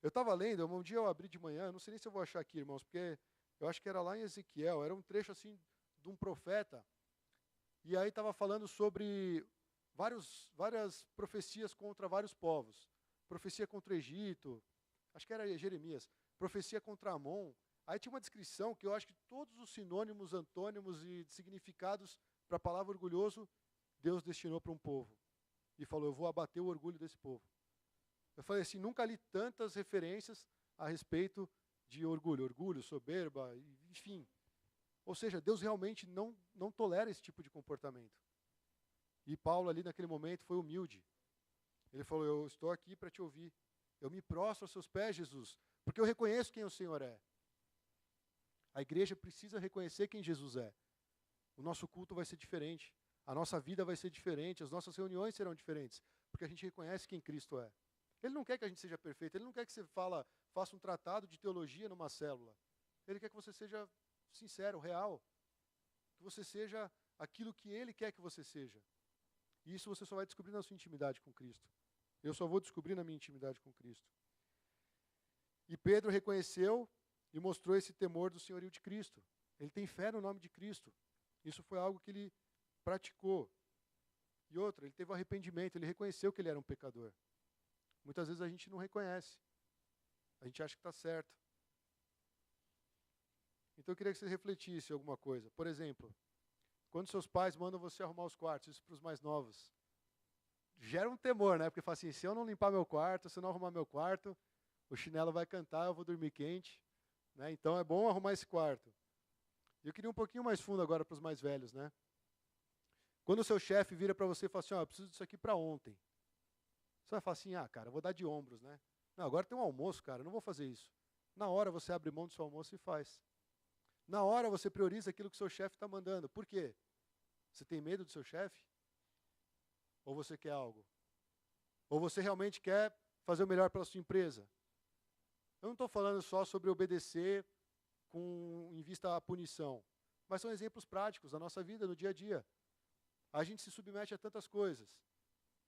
S1: Eu estava lendo, um dia eu abri de manhã, não sei nem se eu vou achar aqui, irmãos, porque eu acho que era lá em Ezequiel, era um trecho assim de um profeta, e aí estava falando sobre várias profecias contra vários povos. Profecia contra o Egito, acho que era Jeremias, profecia contra Amon. Aí tinha uma descrição que eu acho que todos os sinônimos, antônimos e significados para a palavra orgulhoso, Deus destinou para um povo. E falou, eu vou abater o orgulho desse povo. Eu falei assim, nunca li tantas referências a respeito de orgulho. Orgulho, soberba, enfim. Ou seja, Deus realmente não tolera esse tipo de comportamento. E Paulo ali naquele momento foi humilde. Ele falou, eu estou aqui para te ouvir. Eu me prostro aos seus pés, Jesus, porque eu reconheço quem o Senhor é. A igreja precisa reconhecer quem Jesus é. O nosso culto vai ser diferente. A nossa vida vai ser diferente. As nossas reuniões serão diferentes. Porque a gente reconhece quem Cristo é. Ele não quer que a gente seja perfeito. Ele não quer que você faça um tratado de teologia numa célula. Ele quer que você seja sincero, real. Que você seja aquilo que Ele quer que você seja. E isso você só vai descobrir na sua intimidade com Cristo. Eu só vou descobrir na minha intimidade com Cristo. E Pedro reconheceu e mostrou esse temor do senhorio de Cristo. Ele tem fé no nome de Cristo. Isso foi algo que ele praticou. E outra, ele teve arrependimento, ele reconheceu que ele era um pecador. Muitas vezes a gente não reconhece. A gente acha que está certo. Então eu queria que você refletisse alguma coisa. Por exemplo, quando seus pais mandam você arrumar os quartos, isso para os mais novos, gera um temor, né? Porque fala assim, se eu não limpar meu quarto, se eu não arrumar meu quarto, o chinelo vai cantar, eu vou dormir quente. Né? Então é bom arrumar esse quarto. E eu queria um pouquinho mais fundo agora para os mais velhos, né? Quando o seu chefe vira para você e fala assim, eu preciso disso aqui para ontem. Você vai falar assim, cara, eu vou dar de ombros, né? Não, agora tem um almoço, cara, eu não vou fazer isso. Na hora você abre mão do seu almoço e faz. Na hora você prioriza aquilo que o seu chefe está mandando. Por quê? Você tem medo do seu chefe? Ou você quer algo? Ou você realmente quer fazer o melhor pela sua empresa? Eu não estou falando só sobre obedecer em vista à punição, mas são exemplos práticos da nossa vida, no dia a dia. A gente se submete a tantas coisas.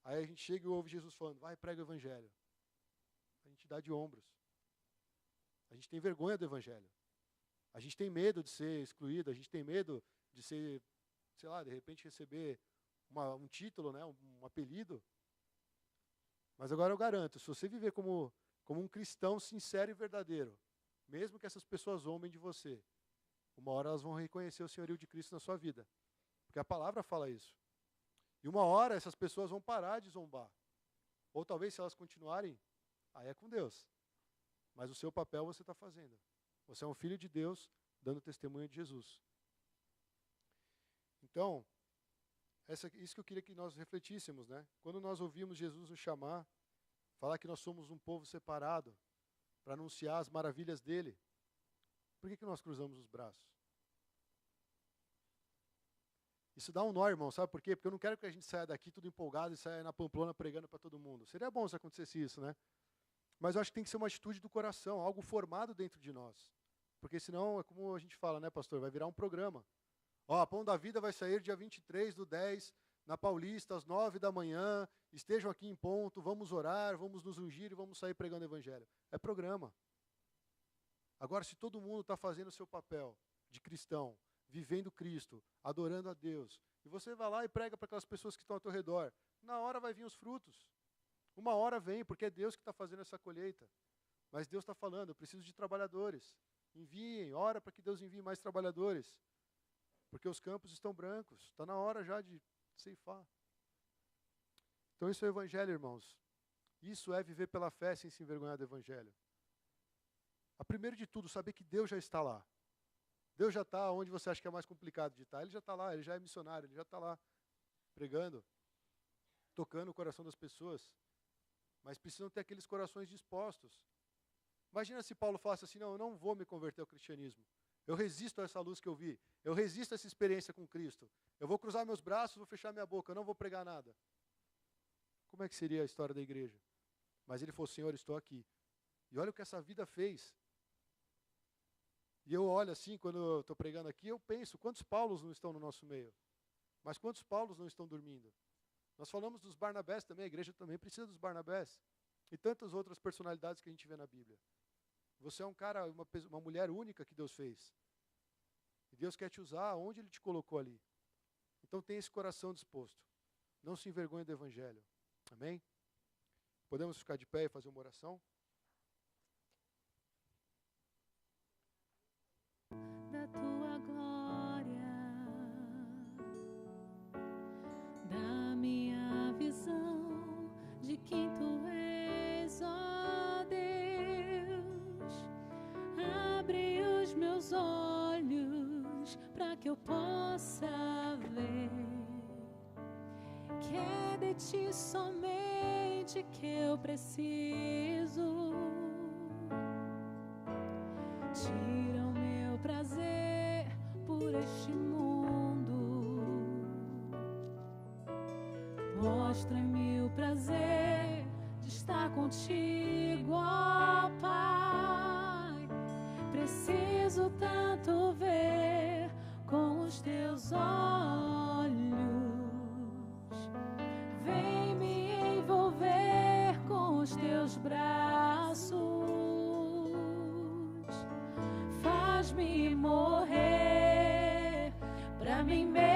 S1: Aí a gente chega e ouve Jesus falando, vai, prega o evangelho. A gente dá de ombros. A gente tem vergonha do evangelho. A gente tem medo de ser excluído, a gente tem medo de ser, sei lá, de repente receber um título, né, um apelido. Mas agora eu garanto, se você viver como um cristão sincero e verdadeiro, mesmo que essas pessoas zombem de você, uma hora elas vão reconhecer o senhorio de Cristo na sua vida. Porque a palavra fala isso. E uma hora essas pessoas vão parar de zombar. Ou talvez se elas continuarem, aí é com Deus. Mas o seu papel você está fazendo. Você é um filho de Deus, dando testemunho de Jesus. Então, isso que eu queria que nós refletíssemos, né? Quando nós ouvimos Jesus nos chamar, falar que nós somos um povo separado, para anunciar as maravilhas dele, por que nós cruzamos os braços? Isso dá um nó, irmão, sabe por quê? Porque eu não quero que a gente saia daqui tudo empolgado e saia na Pamplona pregando para todo mundo. Seria bom se acontecesse isso, né? Mas eu acho que tem que ser uma atitude do coração, algo formado dentro de nós. Porque senão, é como a gente fala, né, pastor? Vai virar um programa. A Pão da Vida vai sair dia 23/10, na Paulista, às 9 da manhã. Estejam aqui em ponto, vamos orar, vamos nos ungir e vamos sair pregando o evangelho. É programa. Agora, se todo mundo está fazendo o seu papel de cristão, vivendo Cristo, adorando a Deus, e você vai lá e prega para aquelas pessoas que estão ao teu redor, na hora vai vir os frutos. Uma hora vem, porque é Deus que está fazendo essa colheita. Mas Deus está falando, eu preciso de trabalhadores. Enviem, ora para que Deus envie mais trabalhadores. Porque os campos estão brancos, está na hora já de ceifar. Então isso é o evangelho, irmãos. Isso é viver pela fé sem se envergonhar do evangelho. A primeiro de tudo, saber que Deus já está lá. Deus já está onde você acha que é mais complicado de estar. Ele já está lá, ele já é missionário, ele já está lá pregando, tocando o coração das pessoas. mas precisam ter aqueles corações dispostos. Imagina se Paulo falasse assim, não, eu não vou me converter ao cristianismo. Eu resisto a essa luz que eu vi. Eu resisto a essa experiência com Cristo. Eu vou cruzar meus braços, vou fechar minha boca, eu não vou pregar nada. Como é que seria a história da igreja? Mas ele falou, Senhor, estou aqui. E olha o que essa vida fez. E eu olho assim, quando eu estou pregando aqui, eu penso, quantos Paulos não estão no nosso meio? Mas quantos Paulos não estão dormindo? Nós falamos dos Barnabés também, a igreja também precisa dos Barnabés. E tantas outras personalidades que a gente vê na Bíblia. Você é um cara, uma mulher única que Deus fez. E Deus quer te usar onde Ele te colocou ali. Então tenha esse coração disposto. Não se envergonhe do Evangelho. Amém? Podemos ficar de pé e fazer uma oração?
S2: Da tua glória, da minha visão de quem tu és, ó Deus. Abre os meus olhos para que eu possa ver que é de ti somente que eu preciso. Tira o meu prazer por este mundo, mostra-me o prazer de estar contigo, ó Pai. Preciso tanto ver com os teus olhos, vem me envolver com os teus braços. Faz-me morrer pra mim mesmo.